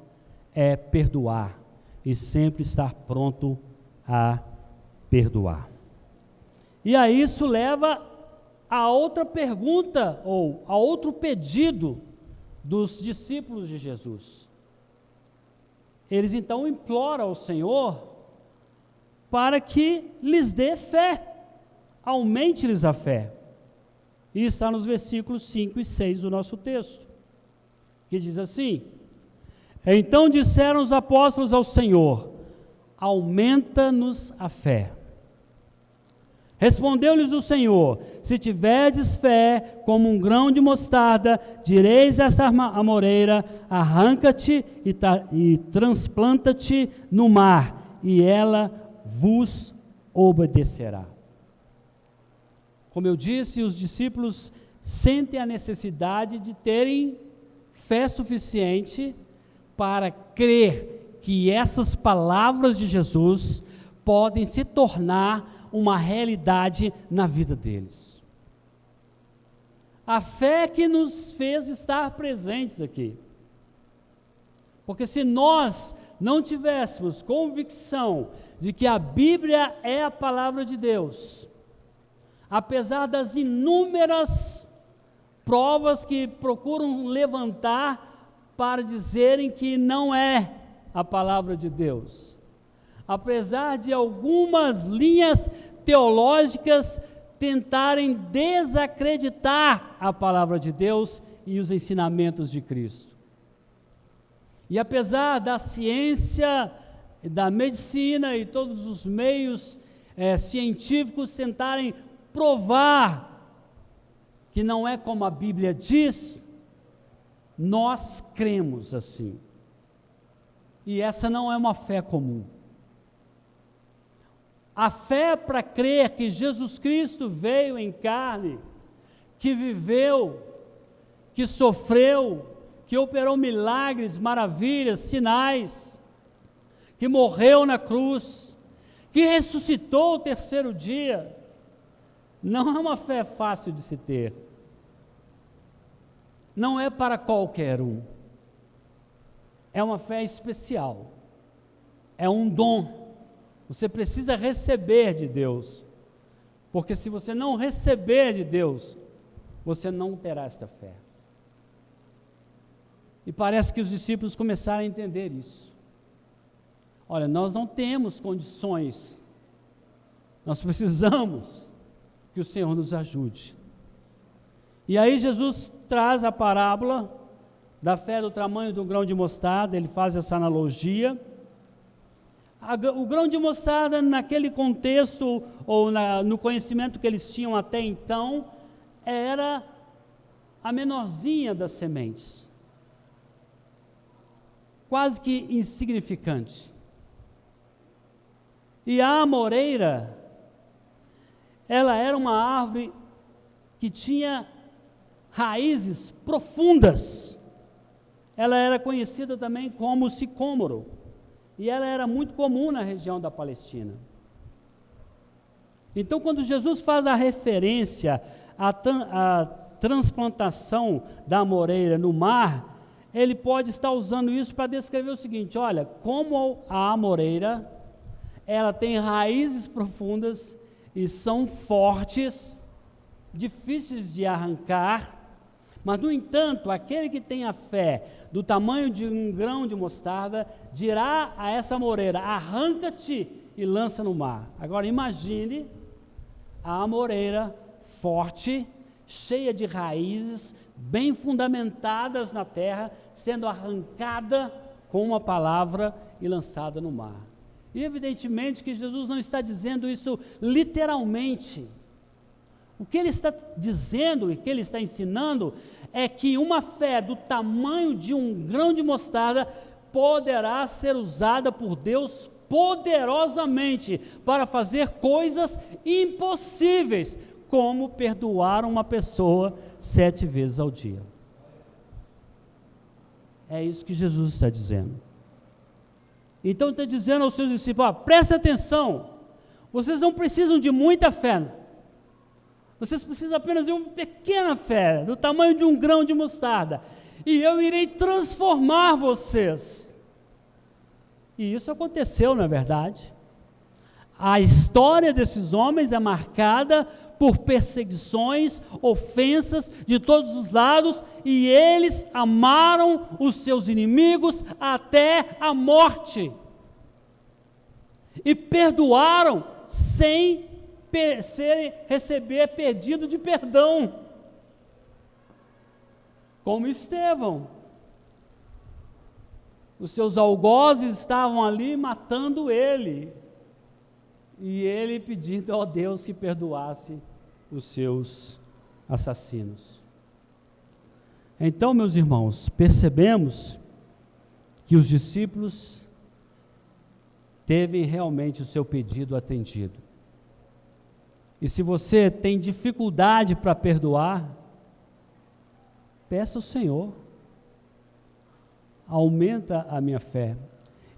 é perdoar e sempre estar pronto a perdoar. E aí isso leva a outra pergunta, ou a outro pedido dos discípulos de Jesus. Eles então imploram ao Senhor para que lhes dê fé, aumente-lhes a fé. E está nos versículos 5 e 6 do nosso texto, que diz assim: então disseram os apóstolos ao Senhor: aumenta-nos a fé. Respondeu-lhes o Senhor: se tiverdes fé como um grão de mostarda, direis a esta amoreira: arranca-te e transplanta-te no mar, e ela vos obedecerá. Como eu disse, os discípulos sentem a necessidade de terem fé suficiente para crer que essas palavras de Jesus podem se tornar uma realidade na vida deles. A fé que nos fez estar presentes aqui. Porque se nós não tivéssemos convicção de que a Bíblia é a palavra de Deus, apesar das inúmeras provas que procuram levantar para dizerem que não é a palavra de Deus, apesar de algumas linhas teológicas tentarem desacreditar a palavra de Deus e os ensinamentos de Cristo. E apesar da ciência, da medicina e todos os meios científicos tentarem provar que não é como a Bíblia diz, nós cremos assim. E essa não é uma fé comum. A fé para crer que Jesus Cristo veio em carne, que viveu, que sofreu, que operou milagres, maravilhas, sinais, que morreu na cruz, que ressuscitou ao 3º dia, não é uma fé fácil de se ter. Não é para qualquer um. É uma fé especial. É um dom. Você precisa receber de Deus. Porque se você não receber de Deus, você não terá esta fé. E parece que os discípulos começaram a entender isso. Olha, nós não temos condições. Nós precisamos que o Senhor nos ajude. E aí Jesus traz a parábola da fé do tamanho do grão de mostarda, ele faz essa analogia. O grão de mostarda, naquele contexto, ou no conhecimento que eles tinham até então, era a menorzinha das sementes, quase que insignificante. E a amoreira, ela era uma árvore que tinha raízes profundas. Ela era conhecida também como sicômoro, e ela era muito comum na região da Palestina. Então, quando Jesus faz a referência à transplantação da amoreira no mar, ele pode estar usando isso para descrever o seguinte: olha, como a amoreira, ela tem raízes profundas e são fortes, difíceis de arrancar, mas, no entanto, aquele que tem a fé do tamanho de um grão de mostarda, dirá a essa amoreira: arranca-te e lança no mar. Agora, imagine a amoreira forte, cheia de raízes, bem fundamentadas na terra, sendo arrancada com uma palavra e lançada no mar. E, evidentemente, que Jesus não está dizendo isso literalmente. O que ele está dizendo e que ele está ensinando é que uma fé do tamanho de um grão de mostarda poderá ser usada por Deus poderosamente para fazer coisas impossíveis, como perdoar uma pessoa 7 vezes ao dia. É isso que Jesus está dizendo. Então está dizendo aos seus discípulos: presta atenção, vocês não precisam de muita fé, vocês precisam apenas de uma pequena fé, do tamanho de um grão de mostarda, e eu irei transformar vocês. E isso aconteceu, não é verdade? A história desses homens é marcada por perseguições, ofensas de todos os lados, e eles amaram os seus inimigos até a morte, e perdoaram sem receber pedido de perdão, como Estevão. Os seus algozes estavam ali matando ele, e ele pedindo ao Deus que perdoasse os seus assassinos. Então, meus irmãos, percebemos que os discípulos teve realmente o seu pedido atendido. E se você tem dificuldade para perdoar, peça ao Senhor, aumenta a minha fé.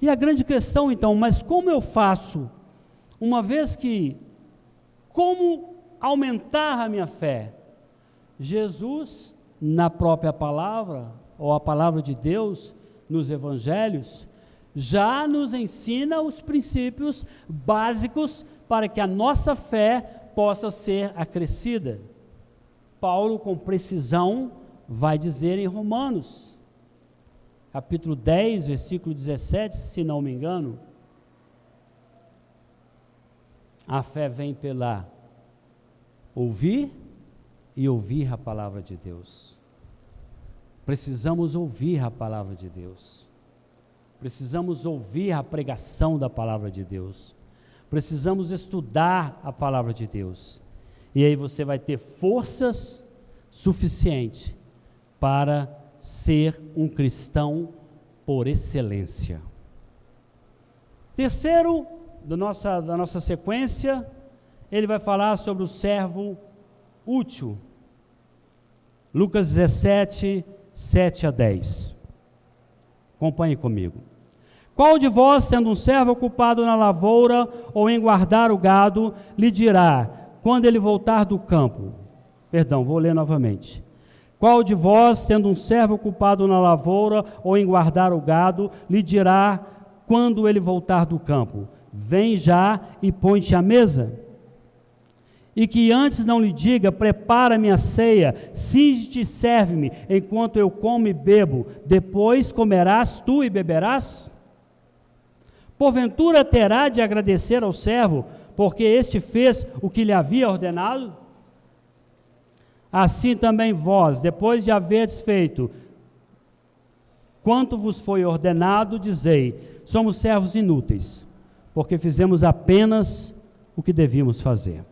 E a grande questão então, mas como eu faço? Uma vez que, como aumentar a minha fé? Jesus, na própria palavra, ou a palavra de Deus, nos evangelhos, já nos ensina os princípios básicos para que a nossa fé possa ser acrescida. Paulo, com precisão, vai dizer em Romanos, capítulo 10, versículo 17, se não me engano, a fé vem pela ouvir e ouvir a palavra de Deus. Precisamos ouvir a palavra de Deus. Precisamos ouvir a pregação da palavra de Deus. Precisamos estudar a palavra de Deus. E aí você vai ter forças suficientes para ser um cristão por excelência. Terceiro, da nossa sequência, ele vai falar sobre o servo útil. Lucas 17, 7 a 10. Acompanhe comigo. Qual de vós, sendo um servo ocupado na lavoura ou em guardar o gado, lhe dirá, quando ele voltar do campo? Perdão, vou ler novamente. Qual de vós, tendo um servo ocupado na lavoura ou em guardar o gado, lhe dirá, quando ele voltar do campo? Vem já e põe-te à mesa. E que antes não lhe diga, prepara-me a ceia, cinge-te e serve-me, enquanto eu como e bebo, depois comerás tu e beberás? Porventura terá de agradecer ao servo, porque este fez o que lhe havia ordenado? Assim também vós, depois de haveres feito quanto vos foi ordenado, dizei: somos servos inúteis, porque fizemos apenas o que devíamos fazer.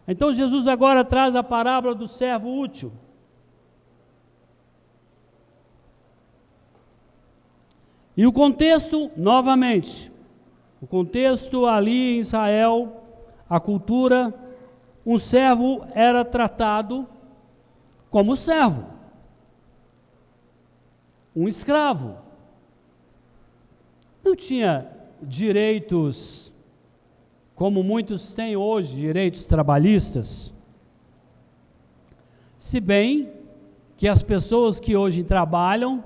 Então Jesus agora traz a parábola do servo útil. E o contexto, novamente, o contexto ali em Israel, a cultura, um servo era tratado como servo, um escravo. Não tinha direitos como muitos têm hoje, direitos trabalhistas. Se bem que as pessoas que hoje trabalham,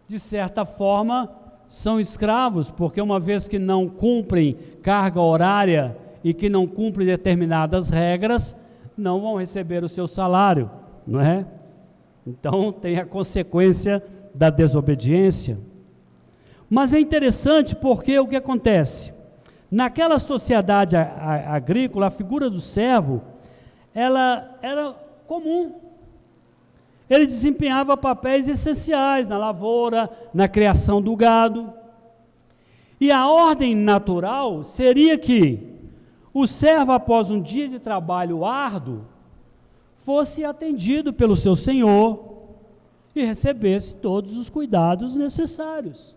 de certa forma, são escravos, porque uma vez que não cumprem carga horária e que não cumprem determinadas regras, não vão receber o seu salário, não é? Então tem a consequência da desobediência. Mas é interessante porque o que acontece? Naquela sociedade agrícola, a figura do servo, ela era comum. Ele desempenhava papéis essenciais na lavoura, na criação do gado. E a ordem natural seria que o servo, após um dia de trabalho árduo, fosse atendido pelo seu senhor e recebesse todos os cuidados necessários.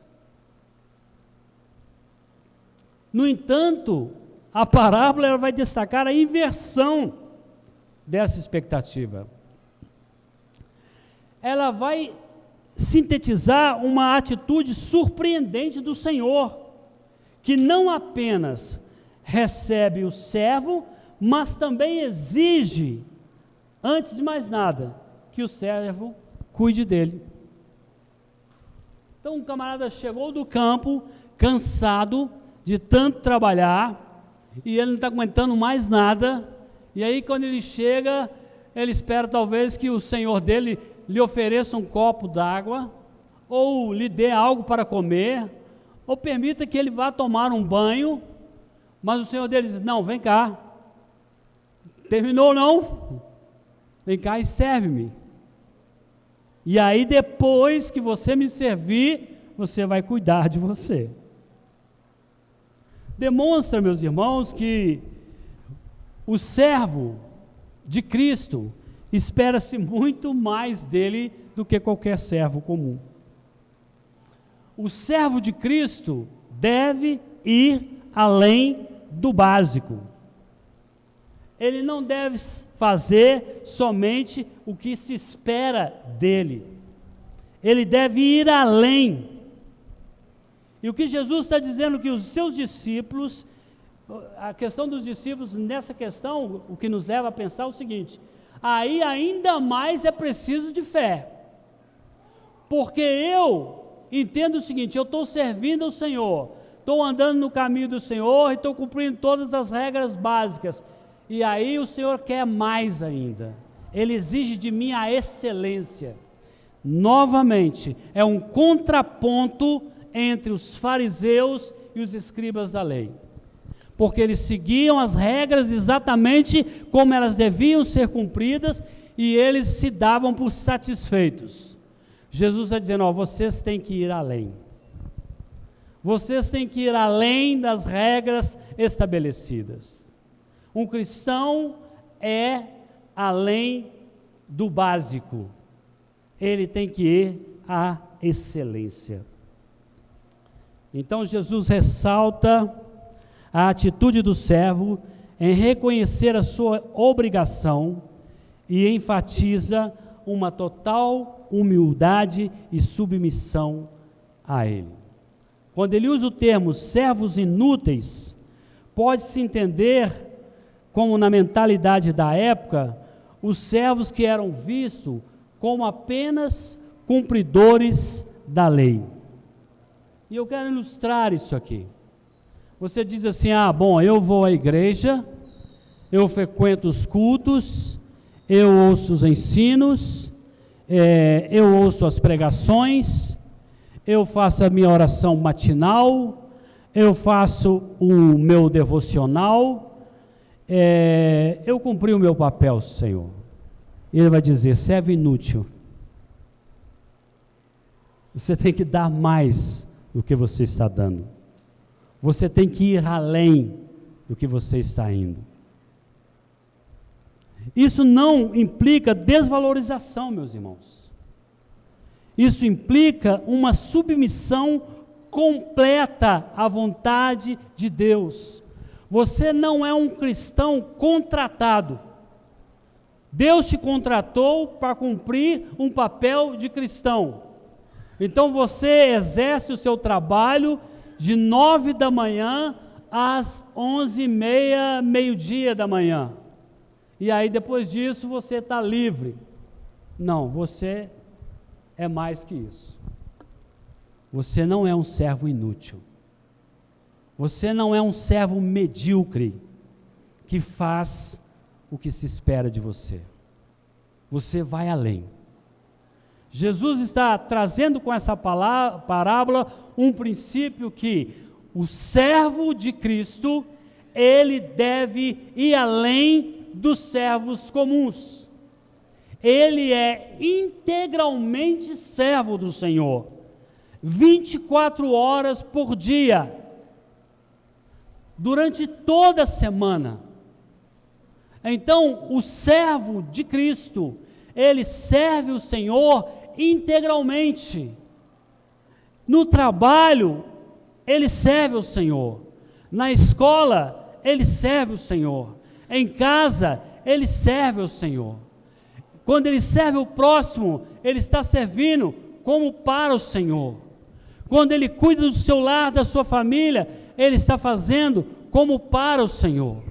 No entanto, a parábola ela vai destacar a inversão dessa expectativa. Ela vai sintetizar uma atitude surpreendente do Senhor, que não apenas recebe o servo, mas também exige, antes de mais nada, que o servo cuide dele. Então, um camarada chegou do campo, cansado de tanto trabalhar, e ele não está aguentando mais nada, e aí quando ele chega, ele espera talvez que o senhor dele lhe ofereça um copo d'água, ou lhe dê algo para comer, ou permita que ele vá tomar um banho, mas o senhor dele diz: não, vem cá, terminou não? Vem cá e serve-me, e aí depois que você me servir, você vai cuidar de você. Demonstra, meus irmãos, que o servo de Cristo espera-se muito mais dele do que qualquer servo comum. O servo de Cristo deve ir além do básico. Ele não deve fazer somente o que se espera dele. Ele deve ir além. E o que Jesus está dizendo que os seus discípulos, a questão dos discípulos nessa questão, o que nos leva a pensar o seguinte: aí ainda mais é preciso de fé, porque eu entendo o seguinte: eu estou servindo ao Senhor, estou andando no caminho do Senhor e estou cumprindo todas as regras básicas, e aí o Senhor quer mais ainda, Ele exige de mim a excelência. Novamente, é um contraponto entre os fariseus e os escribas da lei, porque eles seguiam as regras exatamente como elas deviam ser cumpridas, e eles se davam por satisfeitos. Jesus está dizendo: ó, vocês têm que ir além, vocês têm que ir além das regras estabelecidas. Um cristão é além do básico, ele tem que ir à excelência. Então Jesus ressalta a atitude do servo em reconhecer a sua obrigação e enfatiza uma total humildade e submissão a ele. Quando ele usa o termo servos inúteis, pode-se entender como, na mentalidade da época, os servos que eram vistos como apenas cumpridores da lei. E eu quero ilustrar isso aqui. Você diz assim: ah, bom, eu vou à igreja, eu frequento os cultos, eu ouço os ensinos, eu ouço as pregações, eu faço a minha oração matinal, eu faço o meu devocional, eu cumpri o meu papel, Senhor. Ele vai dizer: servo inútil, Você tem que dar mais do que você está dando. Você tem que ir além do que você está indo. Isso não implica desvalorização, meus irmãos. Isso implica uma submissão completa à vontade de Deus. Você não é um cristão contratado. Deus te contratou para cumprir um papel de cristão. Então você exerce o seu trabalho de 9 da manhã às 11h30, meio-dia da manhã. E aí depois disso você está livre. Não, você é mais que isso. Você não é um servo inútil. Você não é um servo medíocre que faz o que se espera de você. Você vai além. Jesus está trazendo com essa parábola um princípio que o servo de Cristo, ele deve ir além dos servos comuns. Ele é integralmente servo do Senhor, 24 horas por dia, durante toda a semana. Então, o servo de Cristo, ele serve o Senhor integralmente. No trabalho, ele serve o Senhor. Na escola, ele serve o Senhor. Em casa, ele serve o Senhor. Quando ele serve o próximo, ele está servindo como para o Senhor. Quando ele cuida do seu lar, da sua família, ele está fazendo como para o Senhor.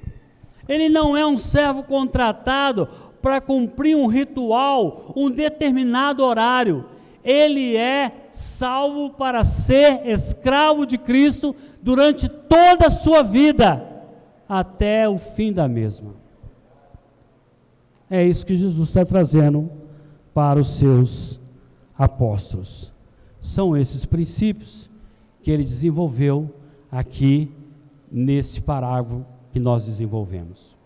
Ele não é um servo contratado para cumprir um ritual, um determinado horário. Ele é salvo para ser escravo de Cristo durante toda a sua vida, até o fim da mesma. É isso que Jesus está trazendo para os seus apóstolos. São esses princípios que ele desenvolveu aqui nesse parágrafo que nós desenvolvemos.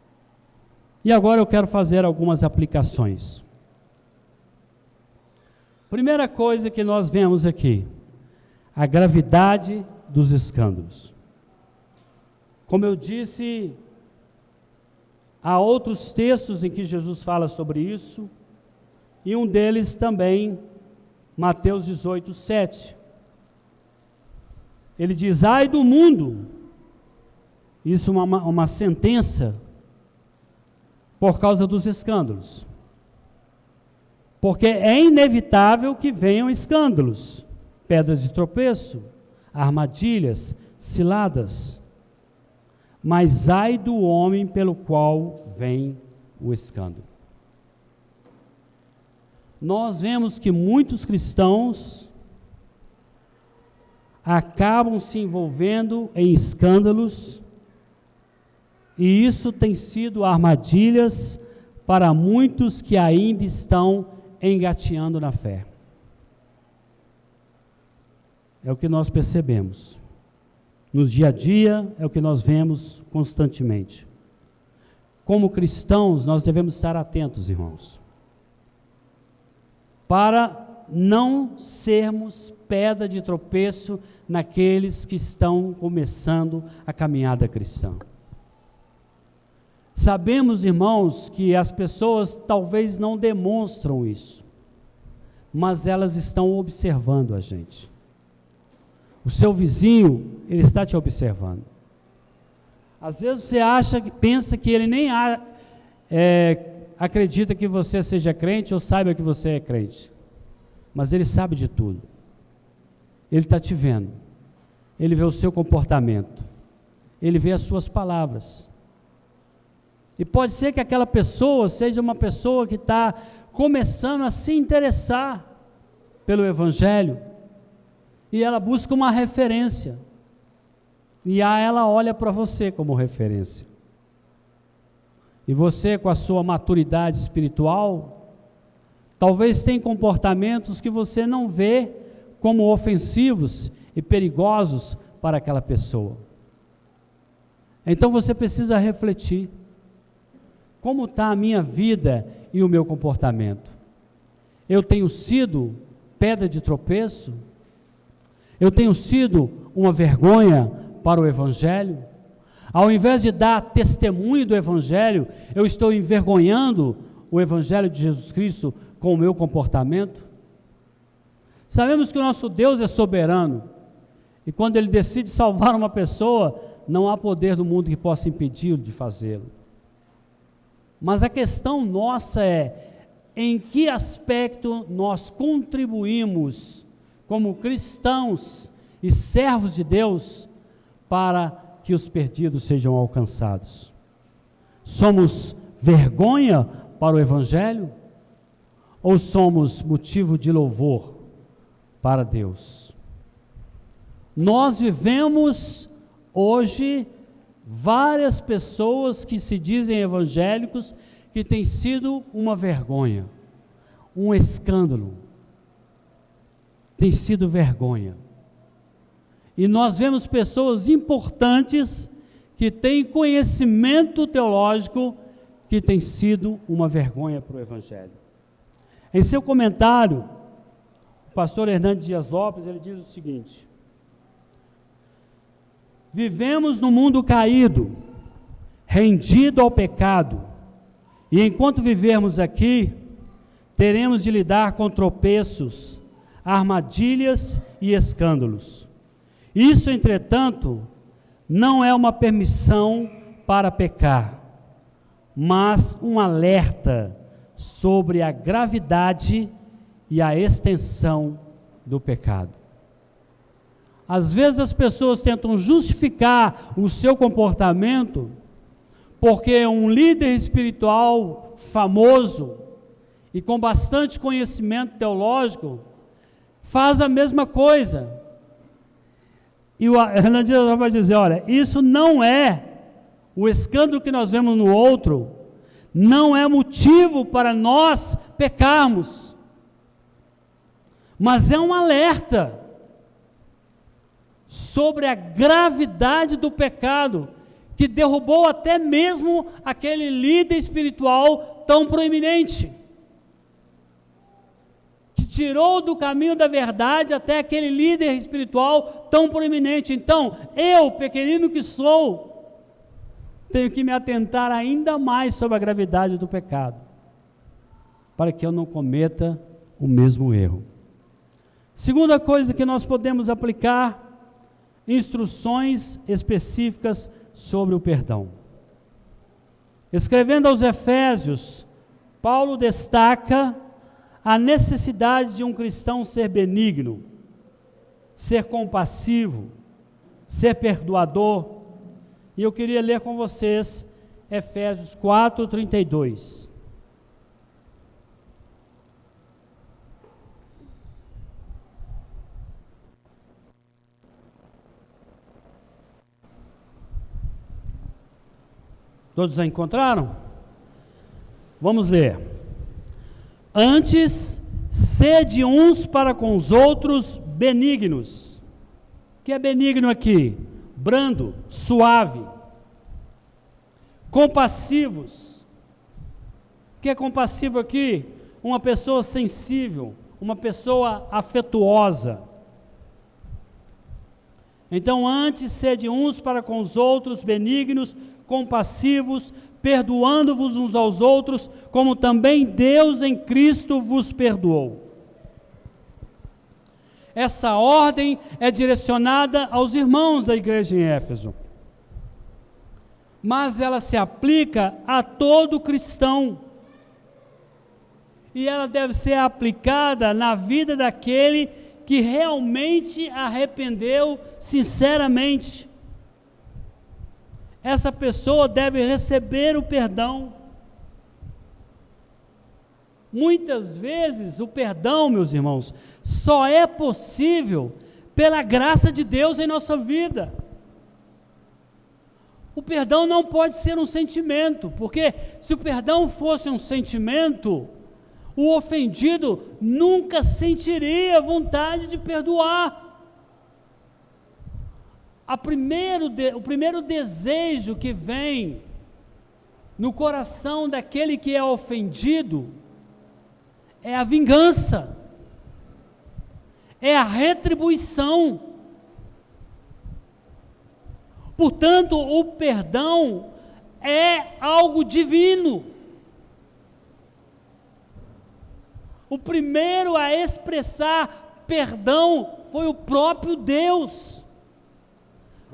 E agora eu quero fazer algumas aplicações. Primeira coisa que nós vemos aqui, a gravidade dos escândalos. Como eu disse, há outros textos em que Jesus fala sobre isso, e um deles também, Mateus 18, 7. Ele diz: ai do mundo, isso é uma sentença, por causa dos escândalos. Porque é inevitável que venham escândalos, pedras de tropeço, armadilhas, ciladas. Mas ai do homem pelo qual vem o escândalo. Nós vemos que muitos cristãos acabam se envolvendo em escândalos, e isso tem sido armadilhas para muitos que ainda estão engateando na fé. É o que nós percebemos. No dia a dia, é o que nós vemos constantemente. Como cristãos, nós devemos estar atentos, irmãos, para não sermos pedra de tropeço naqueles que estão começando a caminhada cristã. Sabemos, irmãos, que as pessoas talvez não demonstram isso, mas elas estão observando a gente. O seu vizinho, ele está te observando. Às vezes você pensa que ele nem acredita que você seja crente ou saiba que você é crente, mas ele sabe de tudo. Ele está te vendo, ele vê o seu comportamento, ele vê as suas palavras. E pode ser que aquela pessoa seja uma pessoa que está começando a se interessar pelo Evangelho, e ela busca uma referência, e aí ela olha para você como referência. E você, com a sua maturidade espiritual, talvez tenha comportamentos que você não vê como ofensivos e perigosos para aquela pessoa. Então você precisa refletir: como está a minha vida e o meu comportamento? Eu tenho sido pedra de tropeço Eu tenho sido uma vergonha para o Evangelho? Ao invés de dar testemunho do Evangelho, eu estou envergonhando o Evangelho de Jesus Cristo com o meu comportamento? Sabemos que o nosso Deus é soberano, e quando Ele decide salvar uma pessoa, não há poder do mundo que possa impedi-lo de fazê-lo. Mas a questão nossa é, em que aspecto nós contribuímos como cristãos e servos de Deus para que os perdidos sejam alcançados? Somos vergonha para o Evangelho ou somos motivo de louvor para Deus? Nós vivemos hoje várias pessoas que se dizem evangélicos que têm sido uma vergonha, um escândalo, tem sido vergonha. E nós vemos pessoas importantes que têm conhecimento teológico que tem sido uma vergonha para o Evangelho. Em seu comentário, o pastor Hernandes Dias Lopes, ele diz o seguinte: vivemos num mundo caído, rendido ao pecado, e enquanto vivermos aqui, teremos de lidar com tropeços, armadilhas e escândalos. Isso, entretanto, não é uma permissão para pecar, mas um alerta sobre a gravidade e a extensão do pecado. Às vezes as pessoas tentam justificar o seu comportamento porque um líder espiritual famoso e com bastante conhecimento teológico faz a mesma coisa. E o Hernandes vai dizer, olha, isso não é, o escândalo que nós vemos no outro, não é motivo para nós pecarmos, mas é um alerta sobre a gravidade do pecado, que derrubou até mesmo aquele líder espiritual tão proeminente, que tirou do caminho da verdade até aquele líder espiritual tão proeminente. Então, eu, pequenino que sou, tenho que me atentar ainda mais sobre a gravidade do pecado, para que eu não cometa o mesmo erro. Segunda coisa que nós podemos aplicar, instruções específicas sobre o perdão. Escrevendo aos Efésios, Paulo destaca a necessidade de um cristão ser benigno, ser compassivo, ser perdoador. E eu queria ler com vocês Efésios 4:32. Todos já encontraram? Vamos ler. Antes, sede uns para com os outros benignos. O que é benigno aqui? Brando, suave. Compassivos. O que é compassivo aqui? Uma pessoa sensível, uma pessoa afetuosa. Então, antes, sede uns para com os outros benignos, compassivos, perdoando-vos uns aos outros, como também Deus em Cristo vos perdoou. Essa ordem é direcionada aos irmãos da igreja em Éfeso, mas ela se aplica a todo cristão, e ela deve ser aplicada na vida daquele que realmente arrependeu sinceramente. Essa pessoa deve receber o perdão. Muitas vezes o perdão, meus irmãos, só é possível pela graça de Deus em nossa vida. O perdão não pode ser um sentimento, porque se o perdão fosse um sentimento, o ofendido nunca sentiria vontade de perdoar. O primeiro desejo que vem no coração daquele que é ofendido é a vingança, é a retribuição. Portanto, o perdão é algo divino. O primeiro a expressar perdão foi o próprio Deus.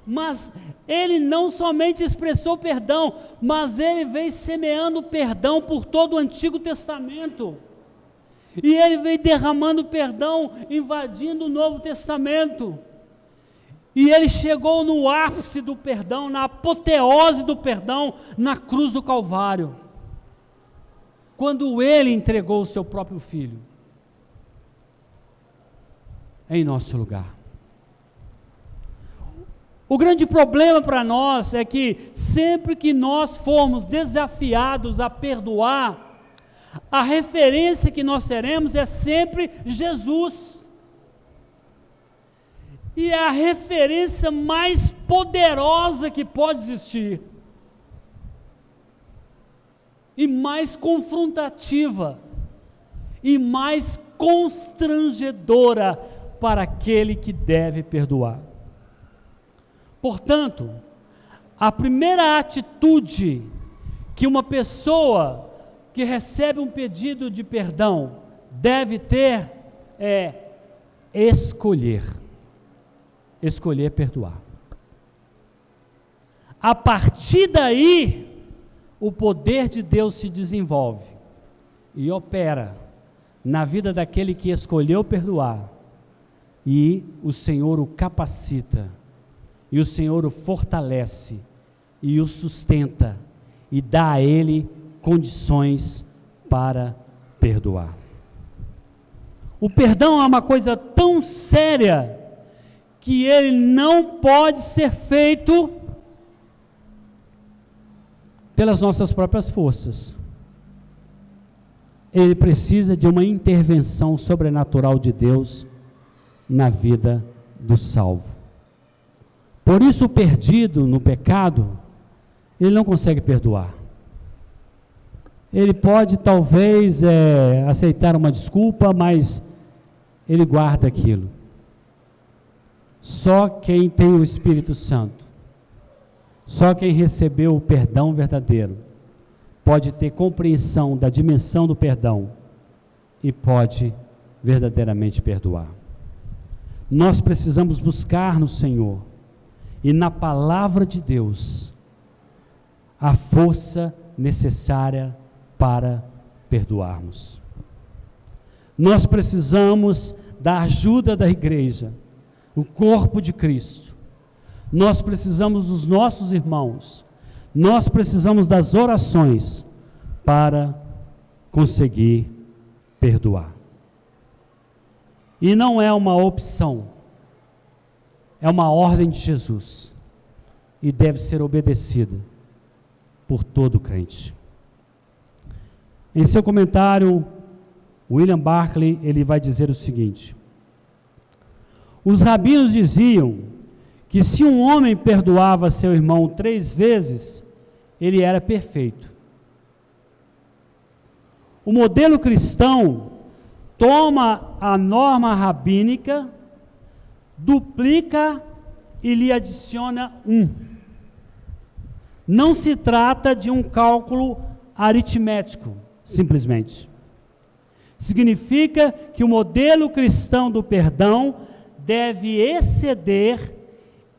Mas ele não somente expressou perdão, mas ele veio semeando perdão por todo o Antigo Testamento. E ele veio derramando perdão, invadindo o Novo Testamento. E ele chegou no ápice do perdão, na apoteose do perdão, na cruz do Calvário. Quando ele entregou o seu próprio filho em nosso lugar. O grande problema para nós é que sempre que nós formos desafiados a perdoar, a referência que nós teremos é sempre Jesus. E é a referência mais poderosa que pode existir. E mais confrontativa. E mais constrangedora para aquele que deve perdoar. Portanto, a primeira atitude que uma pessoa que recebe um pedido de perdão deve ter é escolher perdoar. A partir daí, o poder de Deus se desenvolve e opera na vida daquele que escolheu perdoar, e o Senhor o capacita, e o Senhor o fortalece, e o sustenta, e dá a ele condições para perdoar. O perdão é uma coisa tão séria, que ele não pode ser feito pelas nossas próprias forças. Ele precisa de uma intervenção sobrenatural de Deus na vida do salvo. Por isso, o perdido no pecado, ele não consegue perdoar. Ele pode talvez aceitar uma desculpa, mas ele guarda aquilo. Só quem tem o Espírito Santo, só quem recebeu o perdão verdadeiro, pode ter compreensão da dimensão do perdão e pode verdadeiramente perdoar. Nós precisamos buscar no Senhor e na palavra de Deus a força necessária para perdoarmos. Nós precisamos da ajuda da igreja, o corpo de Cristo. Nós precisamos dos nossos irmãos. Nós precisamos das orações para conseguir perdoar. E não é uma opção, é uma ordem de Jesus e deve ser obedecida por todo crente. Em seu comentário, William Barclay, ele vai dizer o seguinte: os rabinos diziam que se um homem perdoava seu irmão 3 vezes, ele era perfeito. O modelo cristão toma a norma rabínica, duplica e lhe adiciona 1. Não se trata de um cálculo aritmético, simplesmente. Significa que o modelo cristão do perdão deve exceder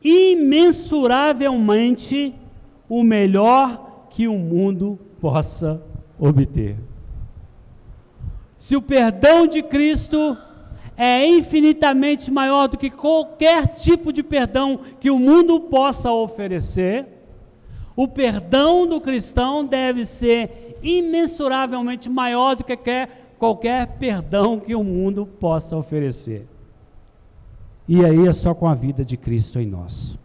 imensuravelmente o melhor que o mundo possa obter. Se o perdão de Cristo é infinitamente maior do que qualquer tipo de perdão que o mundo possa oferecer, o perdão do cristão deve ser imensuravelmente maior do que qualquer perdão que o mundo possa oferecer. E aí é só com a vida de Cristo em nós.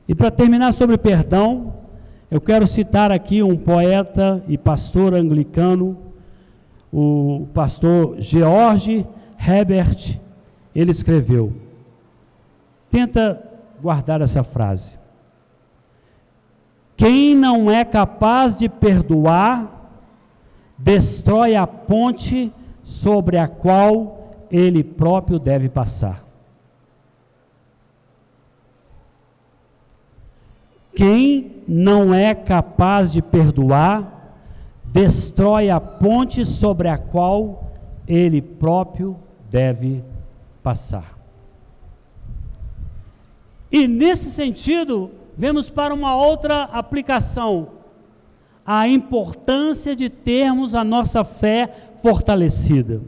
E para terminar sobre perdão, eu quero citar aqui um poeta e pastor anglicano, o pastor George Herbert. Ele escreveu, tenta guardar essa frase: quem não é capaz de perdoar, destrói a ponte sobre a qual ele próprio deve passar. Quem não é capaz de perdoar, destrói a ponte sobre a qual ele próprio deve passar. E nesse sentido, vemos para uma outra aplicação, a importância de termos a nossa fé fortalecida.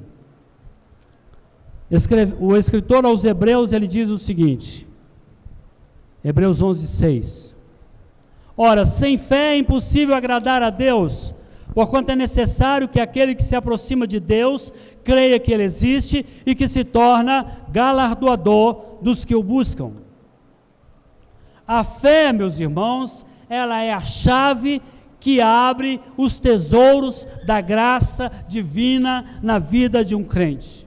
O escritor aos Hebreus, ele diz o seguinte, Hebreus 11:6. Ora, sem fé é impossível agradar a Deus, porquanto é necessário que aquele que se aproxima de Deus creia que Ele existe e que se torna galardoador dos que o buscam. A fé, meus irmãos, ela é a chave que abre os tesouros da graça divina na vida de um crente.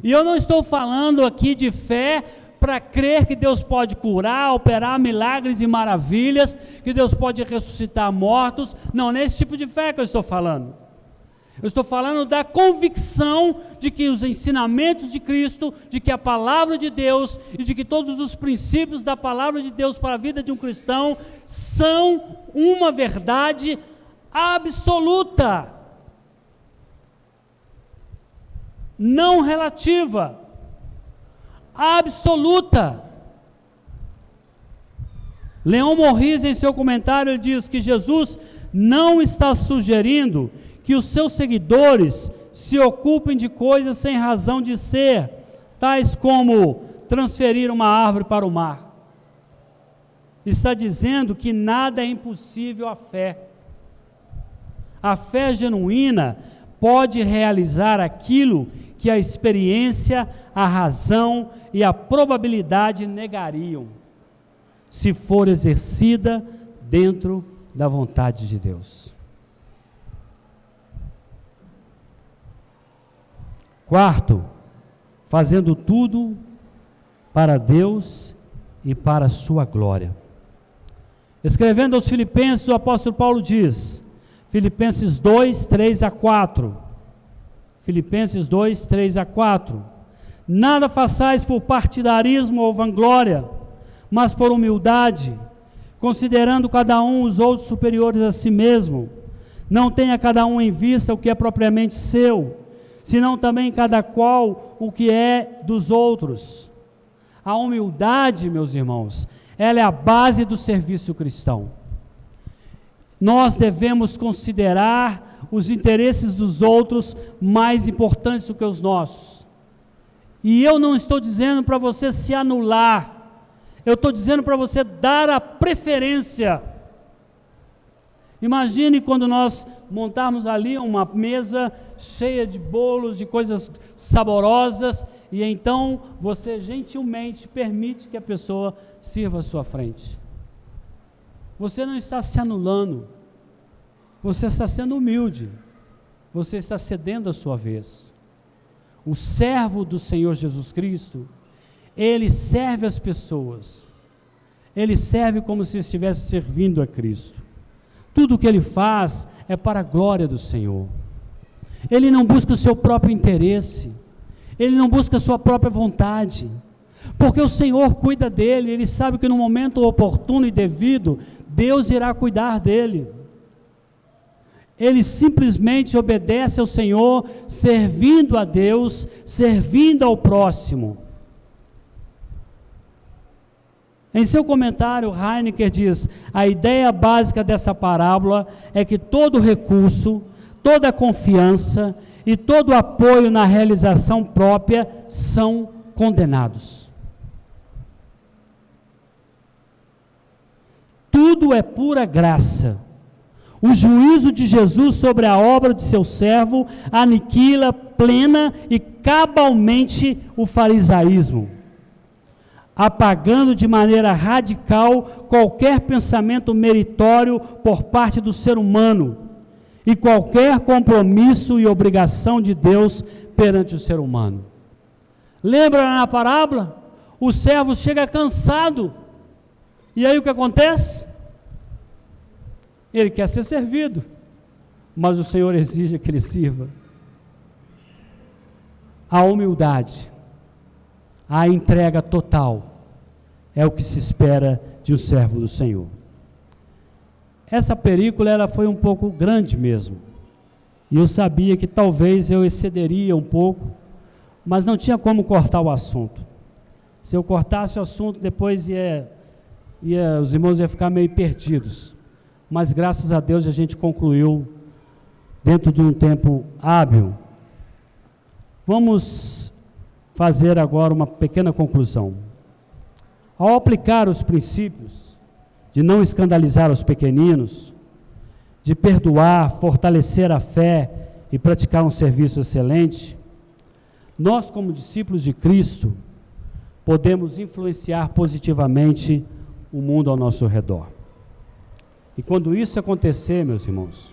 E eu não estou falando aqui de fé para crer que Deus pode curar, operar milagres e maravilhas, que Deus pode ressuscitar mortos. Não, não é esse tipo de fé que eu estou falando. Eu estou falando da convicção de que os ensinamentos de Cristo, de que a palavra de Deus e de que todos os princípios da palavra de Deus para a vida de um cristão são uma verdade absoluta, não relativa, absoluta. Leon Morris, em seu comentário, ele diz que Jesus não está sugerindo que os seus seguidores se ocupem de coisas sem razão de ser, tais como transferir uma árvore para o mar. Está dizendo que nada é impossível à fé. A fé genuína pode realizar aquilo que a experiência, a razão e a probabilidade negariam, se for exercida dentro da vontade de Deus. Quarto, fazendo tudo para Deus e para a sua glória. Escrevendo aos Filipenses, o apóstolo Paulo diz, Filipenses 2, 3 a 4, Filipenses 2, 3 a 4, nada façais por partidarismo ou vanglória, mas por humildade, considerando cada um os outros superiores a si mesmo. Não tenha cada um em vista o que é propriamente seu, senão também cada qual o que é dos outros. A humildade, meus irmãos, ela é a base do serviço cristão. Nós devemos considerar os interesses dos outros mais importantes do que os nossos. E eu não estou dizendo para você se anular, eu estou dizendo para você dar a preferência. Imagine quando nós montarmos ali uma mesa cheia de bolos, de coisas saborosas, e então você gentilmente permite que a pessoa sirva à sua frente. Você não está se anulando, você está sendo humilde, você está cedendo a sua vez. O servo do Senhor Jesus Cristo, ele serve as pessoas, ele serve como se estivesse servindo a Cristo. Tudo o que ele faz é para a glória do Senhor. Ele não busca o seu próprio interesse, ele não busca a sua própria vontade, porque o Senhor cuida dele, ele sabe que no momento oportuno e devido, Deus irá cuidar dele. Ele simplesmente obedece ao Senhor, servindo a Deus, servindo ao próximo. Em seu comentário, Heinecker diz, a ideia básica dessa parábola é que todo recurso, toda confiança e todo apoio na realização própria são condenados. Tudo é pura graça. O juízo de Jesus sobre a obra de seu servo aniquila plena e cabalmente o farisaísmo, apagando de maneira radical qualquer pensamento meritório por parte do ser humano e qualquer compromisso e obrigação de Deus perante o ser humano. Lembra na parábola? O servo chega cansado, e aí o que acontece? Ele quer ser servido, mas o Senhor exige que ele sirva. A humildade, a entrega total, é o que se espera de um servo do Senhor. Essa película ela foi um pouco grande mesmo, e eu sabia que talvez eu excederia um pouco, mas não tinha como cortar o assunto. Se eu cortasse o assunto, depois os irmãos iam ficar meio perdidos, mas graças a Deus a gente concluiu dentro de um tempo hábil. Vamos fazer agora uma pequena conclusão. Ao aplicar os princípios de não escandalizar os pequeninos, de perdoar, fortalecer a fé e praticar um serviço excelente, nós, como discípulos de Cristo, podemos influenciar positivamente o mundo ao nosso redor. E quando isso acontecer, meus irmãos,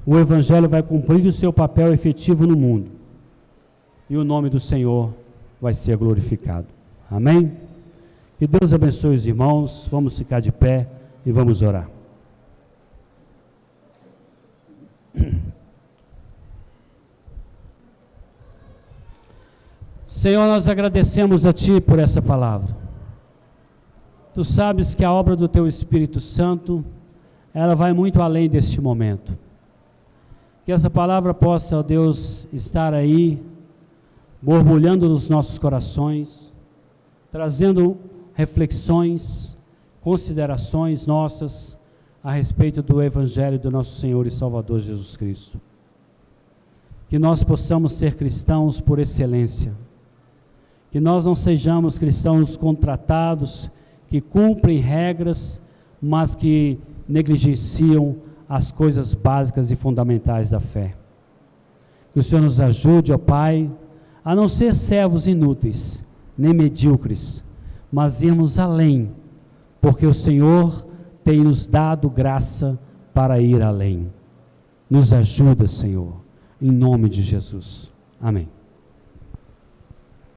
o Evangelho vai cumprir o seu papel efetivo no mundo, e o nome do Senhor vai ser glorificado. Amém? Que Deus abençoe os irmãos. Vamos ficar de pé e vamos orar. Senhor, nós agradecemos a Ti por essa palavra. Tu sabes que a obra do Teu Espírito Santo, ela vai muito além deste momento. Que essa palavra possa, ó Deus, estar aí, borbulhando nos nossos corações, trazendo reflexões, considerações nossas a respeito do Evangelho do nosso Senhor e Salvador Jesus Cristo. Que nós possamos ser cristãos por excelência, que nós não sejamos cristãos contratados, que cumprem regras, mas que negligenciam as coisas básicas e fundamentais da fé. Que o Senhor nos ajude, ó Pai, a não ser servos inúteis, nem medíocres, mas irmos além, porque o Senhor tem nos dado graça para ir além. Nos ajuda, Senhor, em nome de Jesus. Amém.